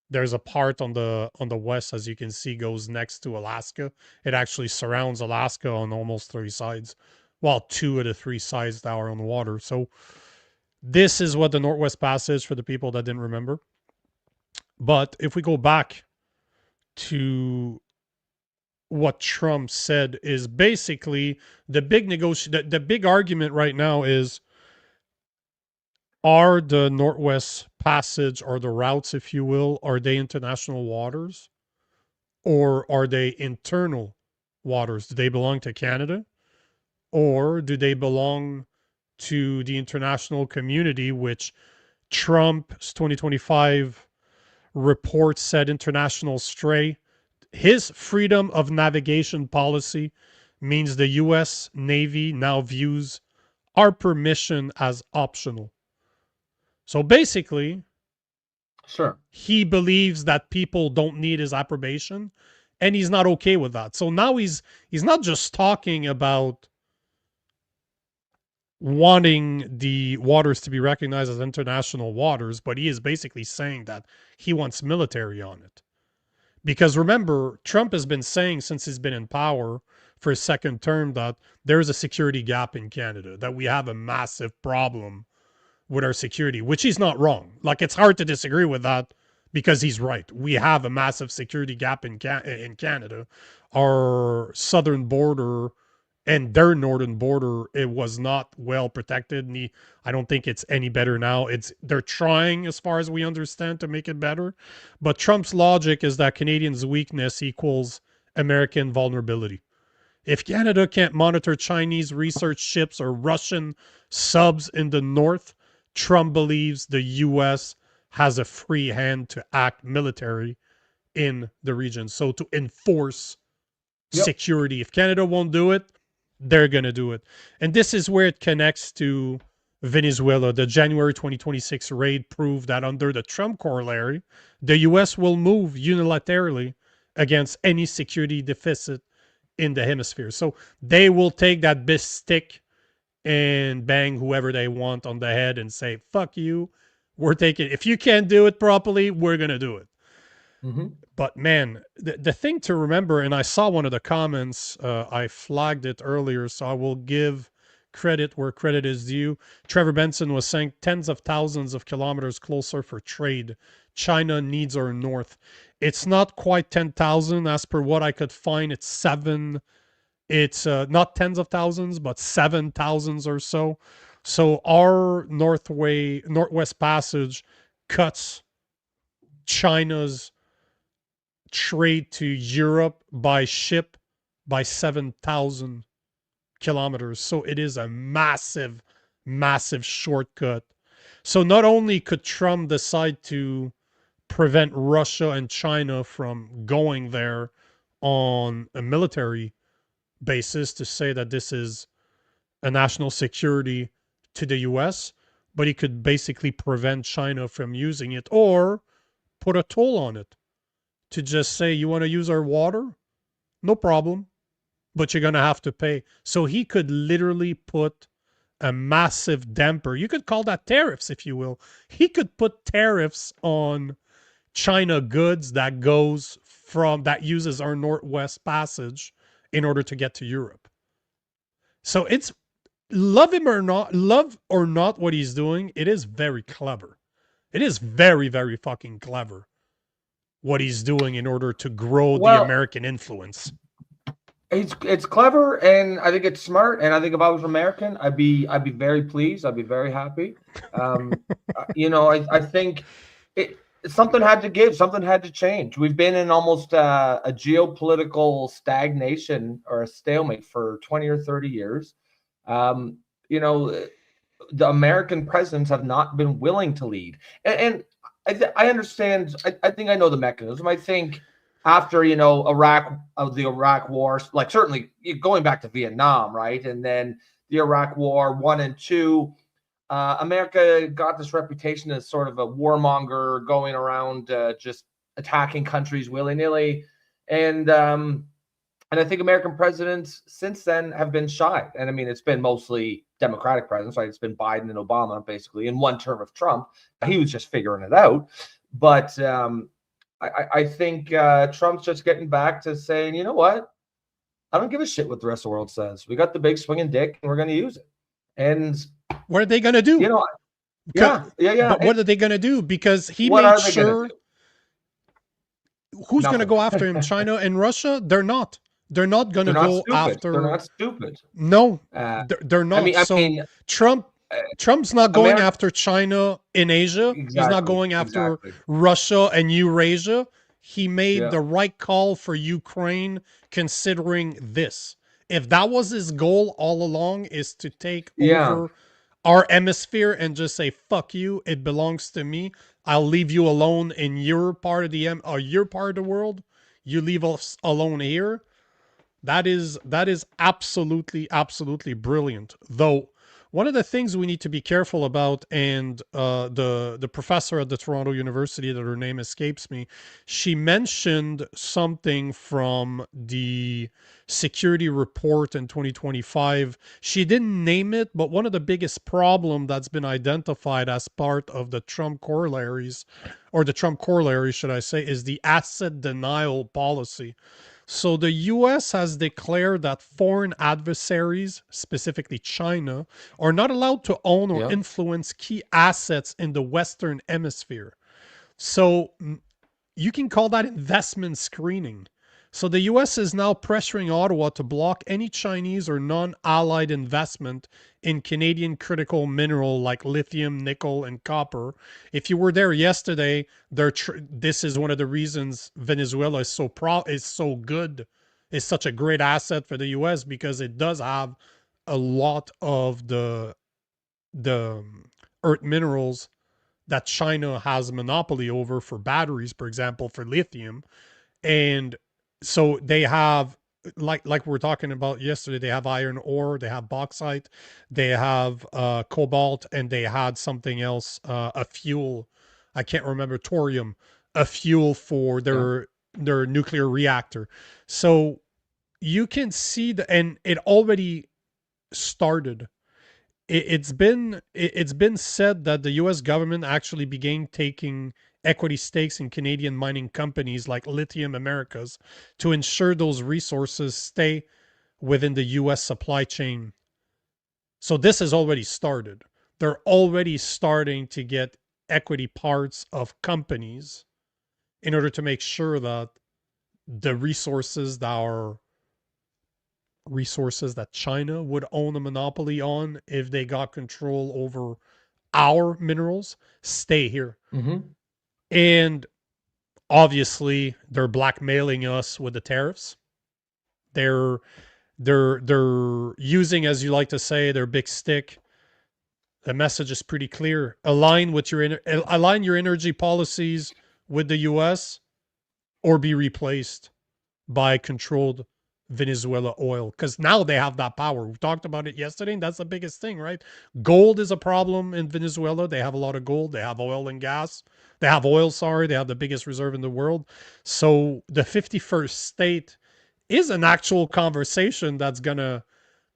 there's a part on the west, as you can see, goes next to Alaska. It actually surrounds Alaska on almost 3 sides, while 2 of the 3 sides that are on the water. So this is what the Northwest Passage, for the people that didn't remember. But if we go back to what Trump said, is basically the big argument right now is, are the Northwest Passage, or the routes, if you will, are they international waters, or are they internal waters? Do they belong to Canada, or do they belong to the international community, which Trump's 2025 report said international stray? His freedom of navigation policy means the U.S. Navy now views our permission as optional. So basically, he believes that people don't need his approbation, and he's not okay with that. So now he's not just talking about wanting the waters to be recognized as international waters, but he is basically saying that he wants military on it. Because remember, Trump has been saying since he's been in power for his second term that there's a security gap in Canada, that we have a massive problem with our security, which he's not wrong. Like, it's hard to disagree with that, because he's right. We have a massive security gap in Canada. Our southern border and their northern border, it was not well protected. And I don't think it's any better now. They're trying, as far as we understand, to make it better. But Trump's logic is that Canadians' weakness equals American vulnerability. If Canada can't monitor Chinese research ships or Russian subs in the north, Trump believes the U.S. has a free hand to act military in the region. So to enforce security. If Canada won't do it, they're going to do it. And this is where it connects to Venezuela. The January 2026 raid proved that under the Trump corollary, the U.S. will move unilaterally against any security deficit in the hemisphere. So they will take that big stick and bang whoever they want on the head and say, fuck you, we're taking, if you can't do it properly, we're going to do it. But man, the thing to remember, and I saw one of the comments, I flagged it earlier, so I will give credit where credit is due. Trevor Benson was saying tens of thousands of kilometers closer for trade. China needs our north. It's not quite 10,000 as per what I could find. It's 7. It's not tens of thousands, but 7,000 or so. So our Northwest Passage cuts China's trade to Europe by ship by 7,000 kilometers. So it is a massive, massive shortcut. So not only could Trump decide to prevent Russia and China from going there on a military basis to say that this is a national security to the US, but he could basically prevent China from using it or put a toll on it to just say, you want to use our water? No problem, but you're going to have to pay. So he could literally put a massive damper. You could call that tariffs, if you will. He could put tariffs on China goods that uses our Northwest Passage in order to get to Europe. So it's love or not what he's doing, it is very clever. It is very, very fucking clever what he's doing in order to grow the American influence. It's clever, and I think it's smart. And I think if I was American, I'd be very pleased. I'd be very happy. I think something had to give, something had to change. We've been in almost a geopolitical stagnation or a stalemate for 20 or 30 years. The American presidents have not been willing to lead. And I understand. I think I know the mechanism. I think after, the Iraq War, like certainly going back to Vietnam, right? And then the Iraq War 1 and 2, America got this reputation as sort of a warmonger going around just attacking countries willy-nilly. And I think American presidents since then have been shy. And I mean, it's been mostly Democratic presidents, right? It's been Biden and Obama, basically, in one term of Trump. He was just figuring it out. But I think Trump's just getting back to saying, you know what? I don't give a shit what the rest of the world says. We got the big swinging dick, and we're going to use it. And what are they going to do? Yeah. But what are they going to do? Because he made sure. Who's going to go after him? China and Russia? They're not. They're not going to go after. They're not stupid. No, they're not. I mean, Trump's not going after China in Asia. Exactly, he's not going after Russia and Eurasia. He made the right call for Ukraine, considering this. If that was his goal all along, is to take over our hemisphere and just say, fuck you, it belongs to me. I'll leave you alone in your part of your part of the world. You leave us alone here. That is absolutely, absolutely brilliant. Though one of the things we need to be careful about, and the professor at the Toronto University, that her name escapes me, she mentioned something from the security report in 2025. She didn't name it, but one of the biggest problem that's been identified as part of the Trump corollaries, or the Trump corollary, should I say, is the asset denial policy. So the U.S. has declared that foreign adversaries, specifically China, are not allowed to own or influence key assets in the Western Hemisphere. So you can call that investment screening. So the U.S. is now pressuring Ottawa to block any Chinese or non-allied investment in Canadian critical mineral like lithium, nickel, and copper. If you were there yesterday, this is one of the reasons Venezuela is so good, is such a great asset for the U.S., because it does have a lot of the earth minerals that China has a monopoly over for batteries, for example, for lithium. And so they have, like we were talking about yesterday, they have iron ore, they have bauxite, they have cobalt, and they had something else, a fuel, I can't remember, thorium, a fuel for their nuclear reactor. So you can see and it already started. It's been said that the U.S. government actually began taking equity stakes in Canadian mining companies like Lithium Americas to ensure those resources stay within the U.S. supply chain. So this has already started. They're already starting to get equity parts of companies in order to make sure that the resources that China would own a monopoly on, if they got control over our minerals, stay here. Mm-hmm. And obviously they're blackmailing us with the tariffs. They're using, as you like to say, their big stick. The message is pretty clear. Align your energy policies with the US or be replaced by controlled Venezuela oil, because now they have that power. We talked about it yesterday, and that's the biggest thing, right? Gold is a problem in Venezuela. They have a lot of gold. They have oil and gas. They have oil, sorry. They have the biggest reserve in the world. So the 51st state is an actual conversation that's going to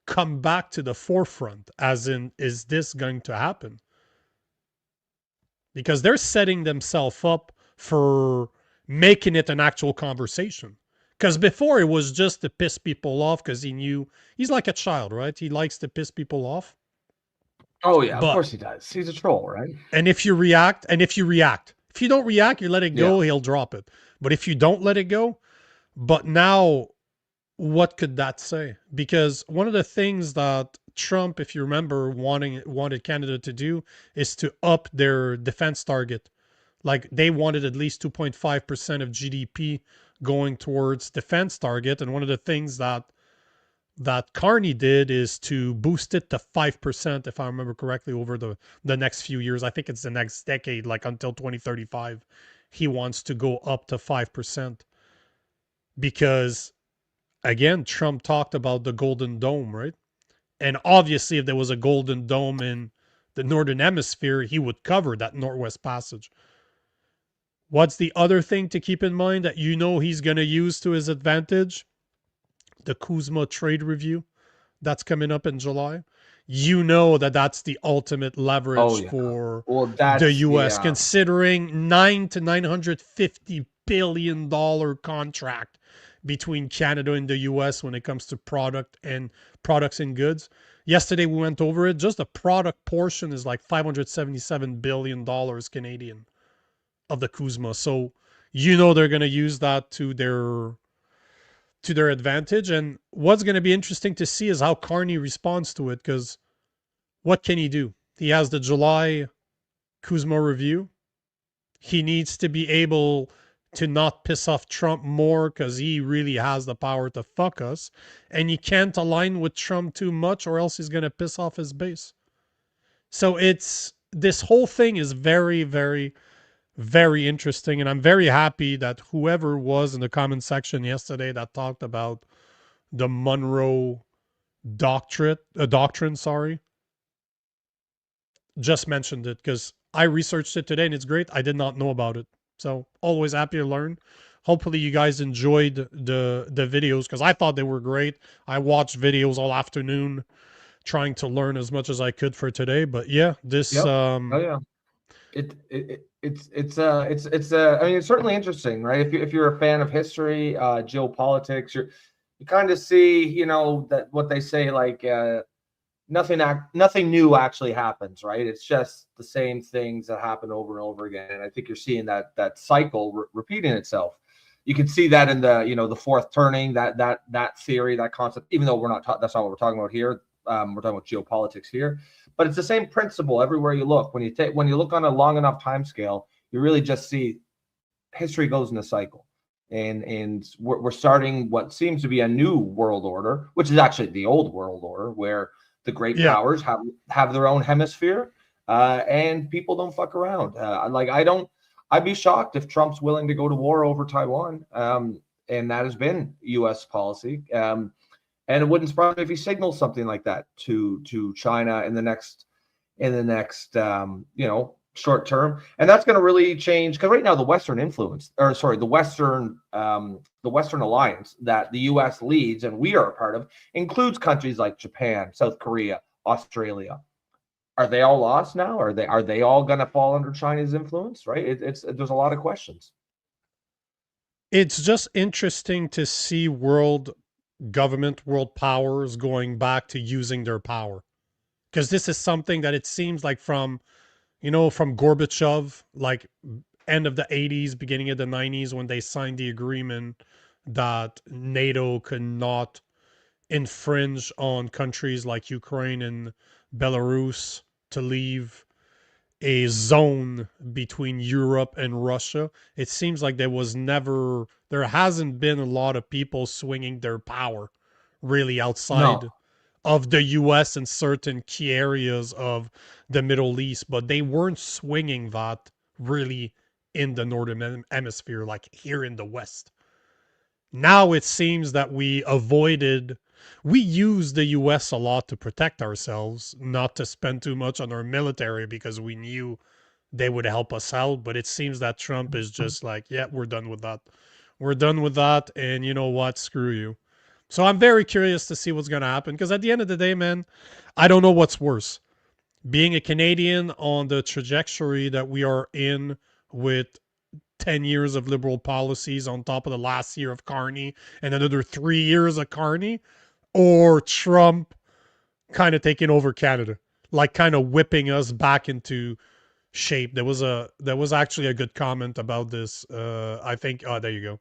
come back to the forefront, as in, is this going to happen? Because they're setting themselves up for making it an actual conversation. Because before it was just to piss people off, because he knew he's like a child, right? He likes to piss people off. Oh yeah, of But course he does. He's a troll, right? and if you react, if you don't react, you let it go, he'll drop it. But if you don't let it go, but now what could that say? Because one of the things that Trump, if you remember, wanted Canada to do is to up their defense target. Like they wanted at least 2.5% of GDP going towards defense target. And one of the things that Carney did is to boost it to 5%, if I remember correctly, over the next few years. I think it's the next decade, like until 2035. He wants to go up to 5%. Because, again, Trump talked about the Golden Dome, right? And obviously, if there was a Golden Dome in the Northern Hemisphere, he would cover that Northwest Passage. What's the other thing to keep in mind that he's going to use to his advantage? The Koosma trade review that's coming up in July. That's the ultimate leverage for the U.S. Considering $900 to $950 billion contract between Canada and the U.S. when it comes to products and goods. Yesterday we went over it. Just the product portion is like $577 billion Canadian of the Koosma. So they're going to use that to their advantage. And what's going to be interesting to see is how Carney responds to it, because what can he do? He has the July Koosma review. He needs to be able to not piss off Trump more, because he really has the power to fuck us. And he can't align with Trump too much, or else he's going to piss off his base. So this whole thing is very, very, very interesting. And I'm very happy that whoever was in the comment section yesterday that talked about the Monroe Doctrine, just mentioned it, because I researched it today and it's great. I did not know about it. So always happy to learn. Hopefully you guys enjoyed the videos, because I thought they were great. I watched videos all afternoon trying to learn as much as I could for today. But yeah, this Oh yeah. It's I mean, it's certainly interesting, right? If you're a fan of history, geopolitics, you kind of see, that what they say, like nothing new actually happens, right? It's just the same things that happen over and over again. And I think you're seeing that cycle repeating itself. You can see that in the fourth turning, that theory, that concept, even though that's not what we're talking about here. We're talking about geopolitics here, but it's the same principle everywhere you look. When you look on a long enough time scale, you really just see history goes in a cycle, and we're starting what seems to be a new world order, which is actually the old world order, where the great powers have their own hemisphere, and people don't fuck around. I'd be shocked if Trump's willing to go to war over Taiwan, and that has been U.S. policy. And it wouldn't surprise me if he signals something like that to China in the next short term. And that's going to really change, because right now the Western alliance that the U.S. leads and we are a part of includes countries like Japan, South Korea, Australia. Are they all lost now? Are they all going to fall under China's influence? Right? There's a lot of questions. It's just interesting to see world powers going back to using their power, because this is something that it seems like from Gorbachev, like end of the 80s, beginning of the 90s, when they signed the agreement that NATO could not infringe on countries like Ukraine and Belarus to leave a zone between Europe and Russia. It seems like there hasn't been a lot of people swinging their power really outside of the US and certain key areas of the Middle East, but they weren't swinging that really in the northern hemisphere, like here in the West. Now it seems that we used the US a lot to protect ourselves, not to spend too much on our military because we knew they would help us out. But it seems that Trump is just like, yeah, we're done with that. We're done with that. And you know what? Screw you. So I'm very curious to see what's going to happen, because at the end of the day, man, I don't know what's worse. Being a Canadian on the trajectory that we are in, with 10 years of liberal policies on top of the last year of Carney and another 3 years of Carney, or Trump kind of taking over Canada, like kind of whipping us back into shape. There was actually a good comment about this. I think, oh, there you go.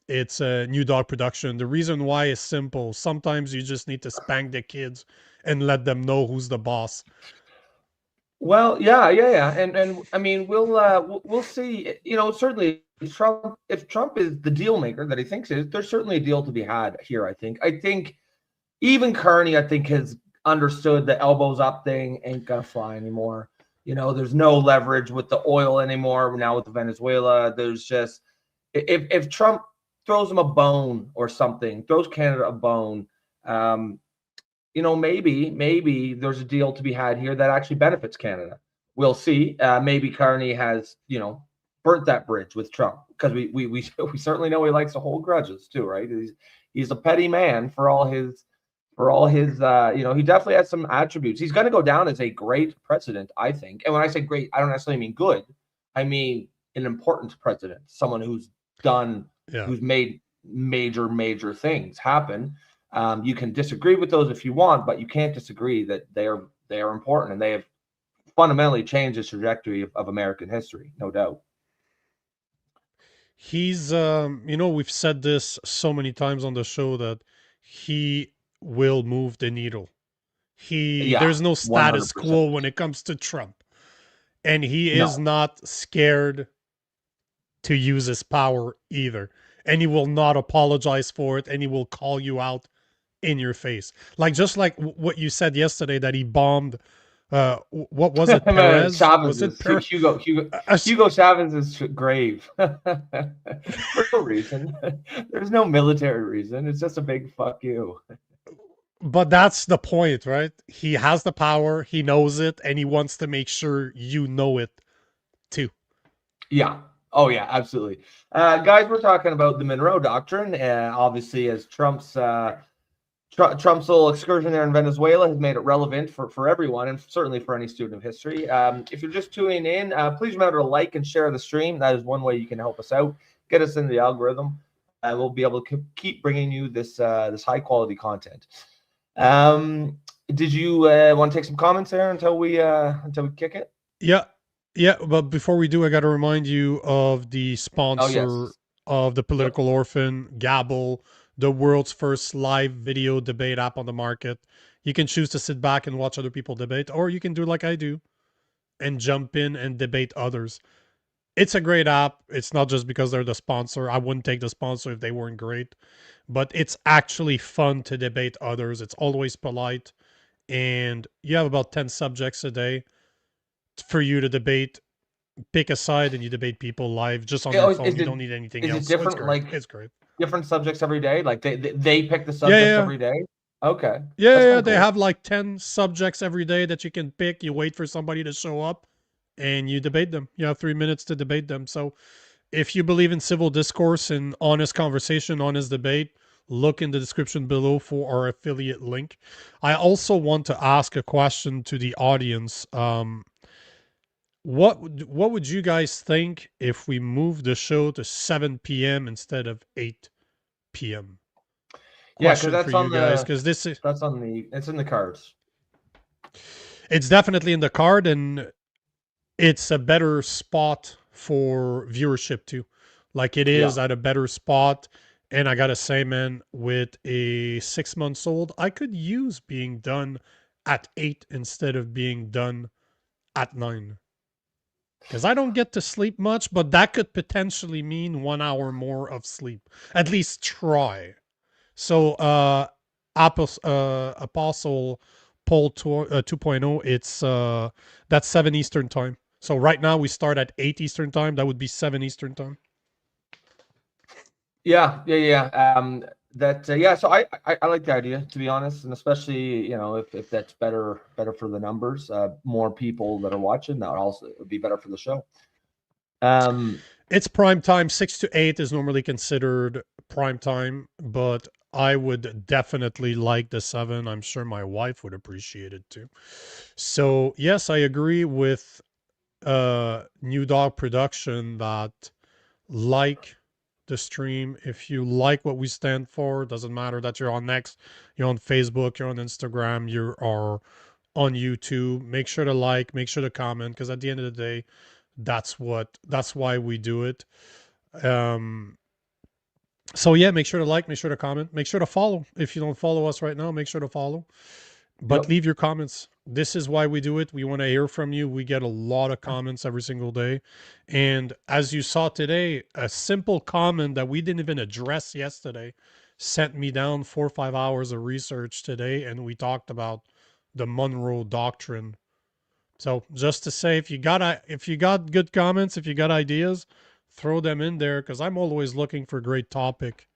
It's a New Dog production. The reason why is simple. Sometimes you just need to spank the kids and let them know who's the boss. Well, yeah, and I mean, we'll see. You know, certainly Trump. If Trump is the deal maker that he thinks is, there's certainly a deal to be had here. I think even Carney, I think, has understood the elbows up thing ain't gonna fly anymore. You know, there's no leverage with the oil anymore. Now with Venezuela, there's just, if Trump throws him a bone or something, throws Canada a bone, you know, maybe there's a deal to be had here that actually benefits Canada. We'll see. Maybe Carney has, you know, burnt that bridge with Trump, because we certainly know he likes to hold grudges too, right? He's a petty man for all his you know, he definitely has some attributes. He's going to go down as a great president, I think. And when I say great, I don't necessarily mean good. I mean an important president, someone who's made major things happen. You can disagree with those if you want, but you can't disagree that they are important, and they have fundamentally changed the trajectory of American history, no doubt. He's, you know, we've said this so many times on the show that he will move the needle. There's no status 100%. quo when it comes to Trump, and he is not scared to use his power either, and he will not apologize for it, and he will call you out in your face, like just like what you said yesterday, that he bombed. What was it? Perez? Was it Hugo Chavez's grave? For no reason. There's no military reason. It's just a big fuck you. But that's the point, right? He has the power, he knows it, and he wants to make sure you know it too. Yeah. Oh yeah, absolutely. Guys, we're talking about the Monroe Doctrine. Obviously, as Trump's little excursion there in Venezuela has made it relevant for everyone, and certainly for any student of history. If you're just tuning in, please remember to like and share the stream. That is one way you can help us out, get us into the algorithm. We'll be able to keep bringing you this high quality content. Did you want to take some comments there until we kick it? Yeah, but before we do, I got to remind you of the sponsor of the Political Orphan, Gabble, the world's first live video debate app on the market. You can choose to sit back and watch other people debate, or you can do like I do and jump in and debate others. It's a great app. It's not just because they're the sponsor. I wouldn't take the sponsor if they weren't great, but it's actually fun to debate others. It's always polite, and you have about 10 subjects a day for you to debate. Pick a side and you debate people live just on your phone. You don't need anything else. Is it different? So it's great. Different subjects every day? Like they pick the subjects every day? Okay. Yeah, they have like 10 subjects every day that you can pick. You wait for somebody to show up and you debate them. You have 3 minutes to debate them. So if you believe in civil discourse and honest conversation, honest debate, look in the description below for our affiliate link. I also want to ask a question to the audience. What would you guys think if we moved the show to 7 p.m. instead of 8 p.m.? Yeah, because that's on guys, because it's in the cards. It's definitely in the card, and it's a better spot for viewership too. Like it is at a better spot. And I gotta say, man, with a 6 months old, I could use being done at 8 instead of being done at 9. Because I don't get to sleep much, but that could potentially mean 1 hour more of sleep. At least try. So, Apostle Paul 2.0, it's that's 7 Eastern time. So right now we start at 8 Eastern time. That would be 7 Eastern time. Yeah. So I like the idea, to be honest, and especially, you know, if that's better for the numbers, more people that are watching, that also would be better for the show. It's prime time. 6 to 8 is normally considered prime time, but I would definitely like the 7. I'm sure my wife would appreciate it too. So yes, I agree with New Dog Production that like the stream. If you like what we stand for, doesn't matter that you're on Next, you're on Facebook, you're on Instagram, you are on YouTube. Make sure to like, make sure to comment, because at the end of the day, that's why we do it. So yeah, make sure to like, make sure to comment, make sure to follow. If you don't follow us right now, make sure to follow. But leave your comments. This is why we do it. We want to hear from you. We get a lot of comments every single day. And as you saw today, a simple comment that we didn't even address yesterday sent me down 4 or 5 hours of research today. And we talked about the Monroe Doctrine. So just to say, if you got good comments, if you got ideas, throw them in there, because I'm always looking for great topic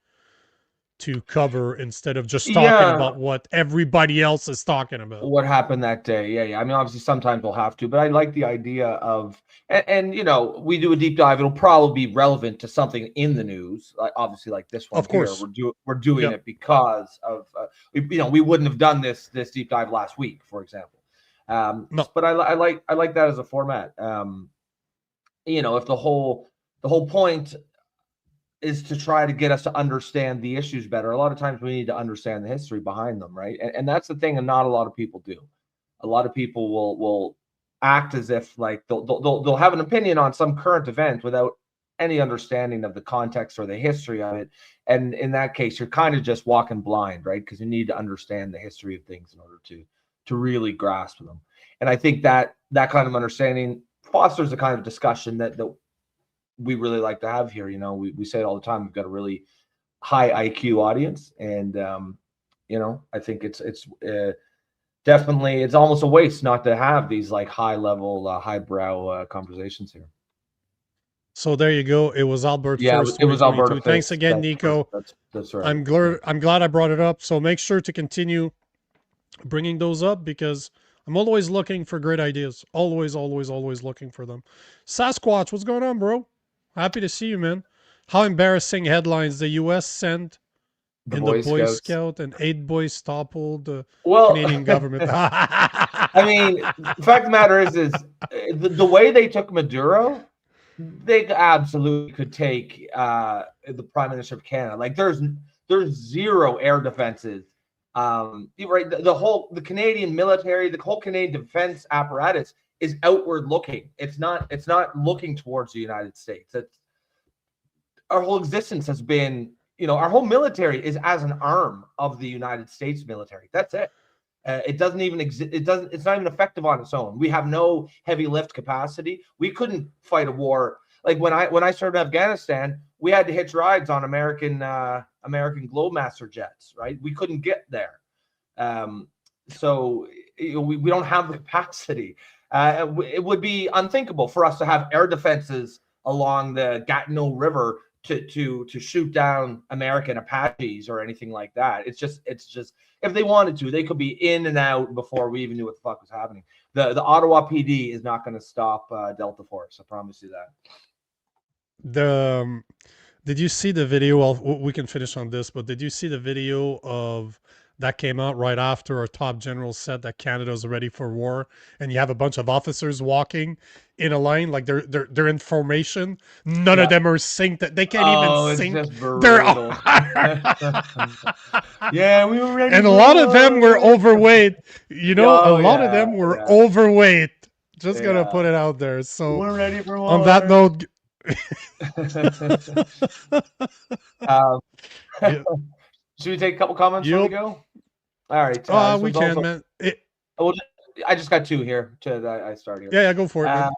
to cover instead of just talking about what everybody else is talking about. What happened that day. Yeah. I mean, obviously sometimes we'll have to, but I like the idea of, and you know, we do a deep dive. It'll probably be relevant to something in the news. Obviously like this one, of course, we're doing it because of, we wouldn't have done this deep dive last week, for example. No. But I like that as a format. You know, if the whole point is to try to get us to understand the issues better. A lot of times we need to understand the history behind them, right? And that's the thing, and not a lot of people do. A lot of people will act as if like they'll have an opinion on some current event without any understanding of the context or the history of it. And in that case, you're kind of just walking blind, right? Because you need to understand the history of things in order to really grasp them. And I think that kind of understanding fosters a kind of discussion that we really like to have here. You know, we say it all the time. We've got a really high IQ audience, and you know, I think it's definitely, it's almost a waste not to have these like high level, highbrow conversations here. So there you go. It was Albert. Yeah, First, it was Albert. Thanks again, Nico. That's right. I'm glad I brought it up. So make sure to continue bringing those up, because I'm always looking for great ideas. Always looking for them. Sasquatch, what's going on, bro? Happy to see you, man. How embarrassing headlines. The U.S. sent in the Boy Scout, and 8 boys toppled the Canadian government. I mean, the fact of the matter is the way they took Maduro, they absolutely could take the Prime Minister of Canada. Like there's zero air defenses. Right, the Canadian military, the whole Canadian defense apparatus is outward looking. It's not looking towards the United States. Our whole existence has been, you know, our whole military is as an arm of the United States military. That's it. It doesn't even exist. It's not even effective on its own. We have no heavy lift capacity. We couldn't fight a war. Like when I served in Afghanistan, we had to hitch rides on American Globemaster jets, right? We couldn't get there. So we don't have the capacity. It would be unthinkable for us to have air defenses along the Gatineau River to shoot down American Apaches or anything like that. It's just if they wanted to, they could be in and out before we even knew what the fuck was happening. The Ottawa PD is not going to stop Delta Force. I promise you that. Did you see the video? Well, we can finish on this, but did you see the video of that came out right after our top general said that Canada is ready for war, and you have a bunch of officers walking in a line like they're in formation. None of them are synced. They can't even sync. It's just brutal. Yeah, we were ready. And a lot of them were overweight. You know, a lot of them were overweight. Just gonna put it out there. So we're ready for war. On that note. Should we take a couple comments before we go? All right. We can, man. I just got 2 here. I started here. Yeah, go for it.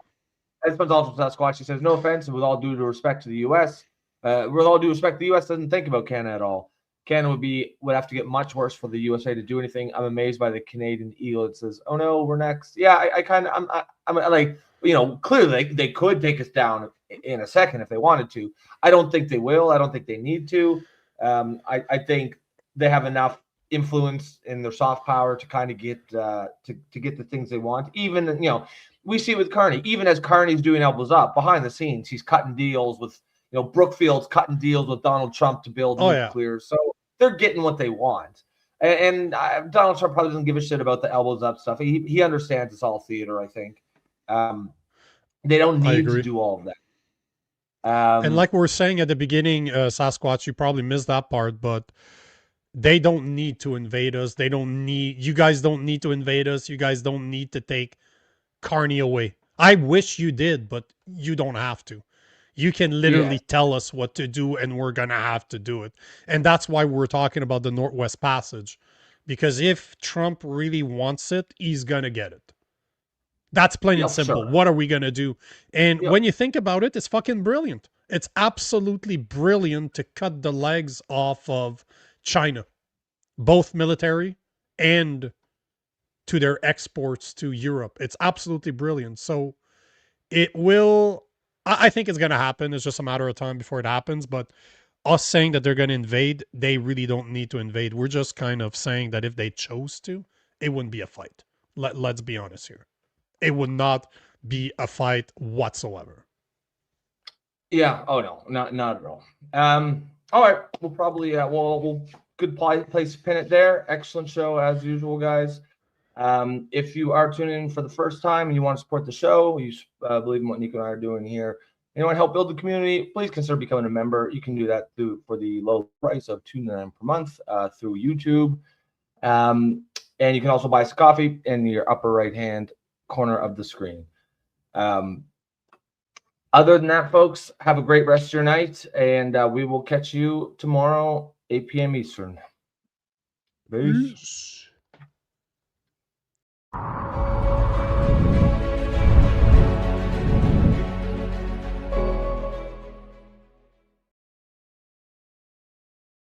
This one's also from Sasquatch. He says, no offense, and with all due respect to the U.S., the U.S. doesn't think about Canada at all. Canada would have to get much worse for the USA to do anything. I'm amazed by the Canadian ego that says, "Oh no, we're next." Yeah, I'm like, You know, clearly they could take us down in a second if they wanted to. I don't think they will. I don't think they need to. I think they have enough influence in their soft power to kind of get to get the things they want. Even, you know, we see with Carney, even as Carney's doing elbows up behind the scenes, he's cutting deals with, you know, Brookfield's cutting deals with Donald Trump to build nuclear. So they're getting what they want. And Donald Trump probably doesn't give a shit about the elbows up stuff. He understands it's all theater, I think. They don't need to do all of that. And like we were saying at the beginning, Sasquatch, you probably missed that part, but they don't need to invade us. You guys don't need to invade us. You guys don't need to take Carney away. I wish you did, but you don't have to. You can literally tell us what to do, and we're going to have to do it. And that's why we're talking about the Northwest Passage. Because if Trump really wants it, he's going to get it. That's plain and simple. Sure. What are we going to do? And when you think about it, it's fucking brilliant. It's absolutely brilliant to cut the legs off of China, both military and to their exports to Europe. It's absolutely brilliant. So it will, I think it's going to happen. It's just a matter of time before it happens. But us saying that they're going to invade, they really don't need to invade. We're just kind of saying that if they chose to, it wouldn't be a fight. Let's be honest here. It would not be a fight whatsoever. Yeah. Oh no, not at all. All right. We'll probably we'll good place to pin it there. Excellent show as usual, guys. If you are tuning in for the first time and you want to support the show, you believe in what Nico and I are doing here, and you want to help build the community, please consider becoming a member. You can do that for the low price of $2.99 per month through YouTube. And you can also buy us coffee in your upper right hand corner of the screen. Other than that, folks, have a great rest of your night, and we will catch you tomorrow, 8 p.m. Eastern. Peace.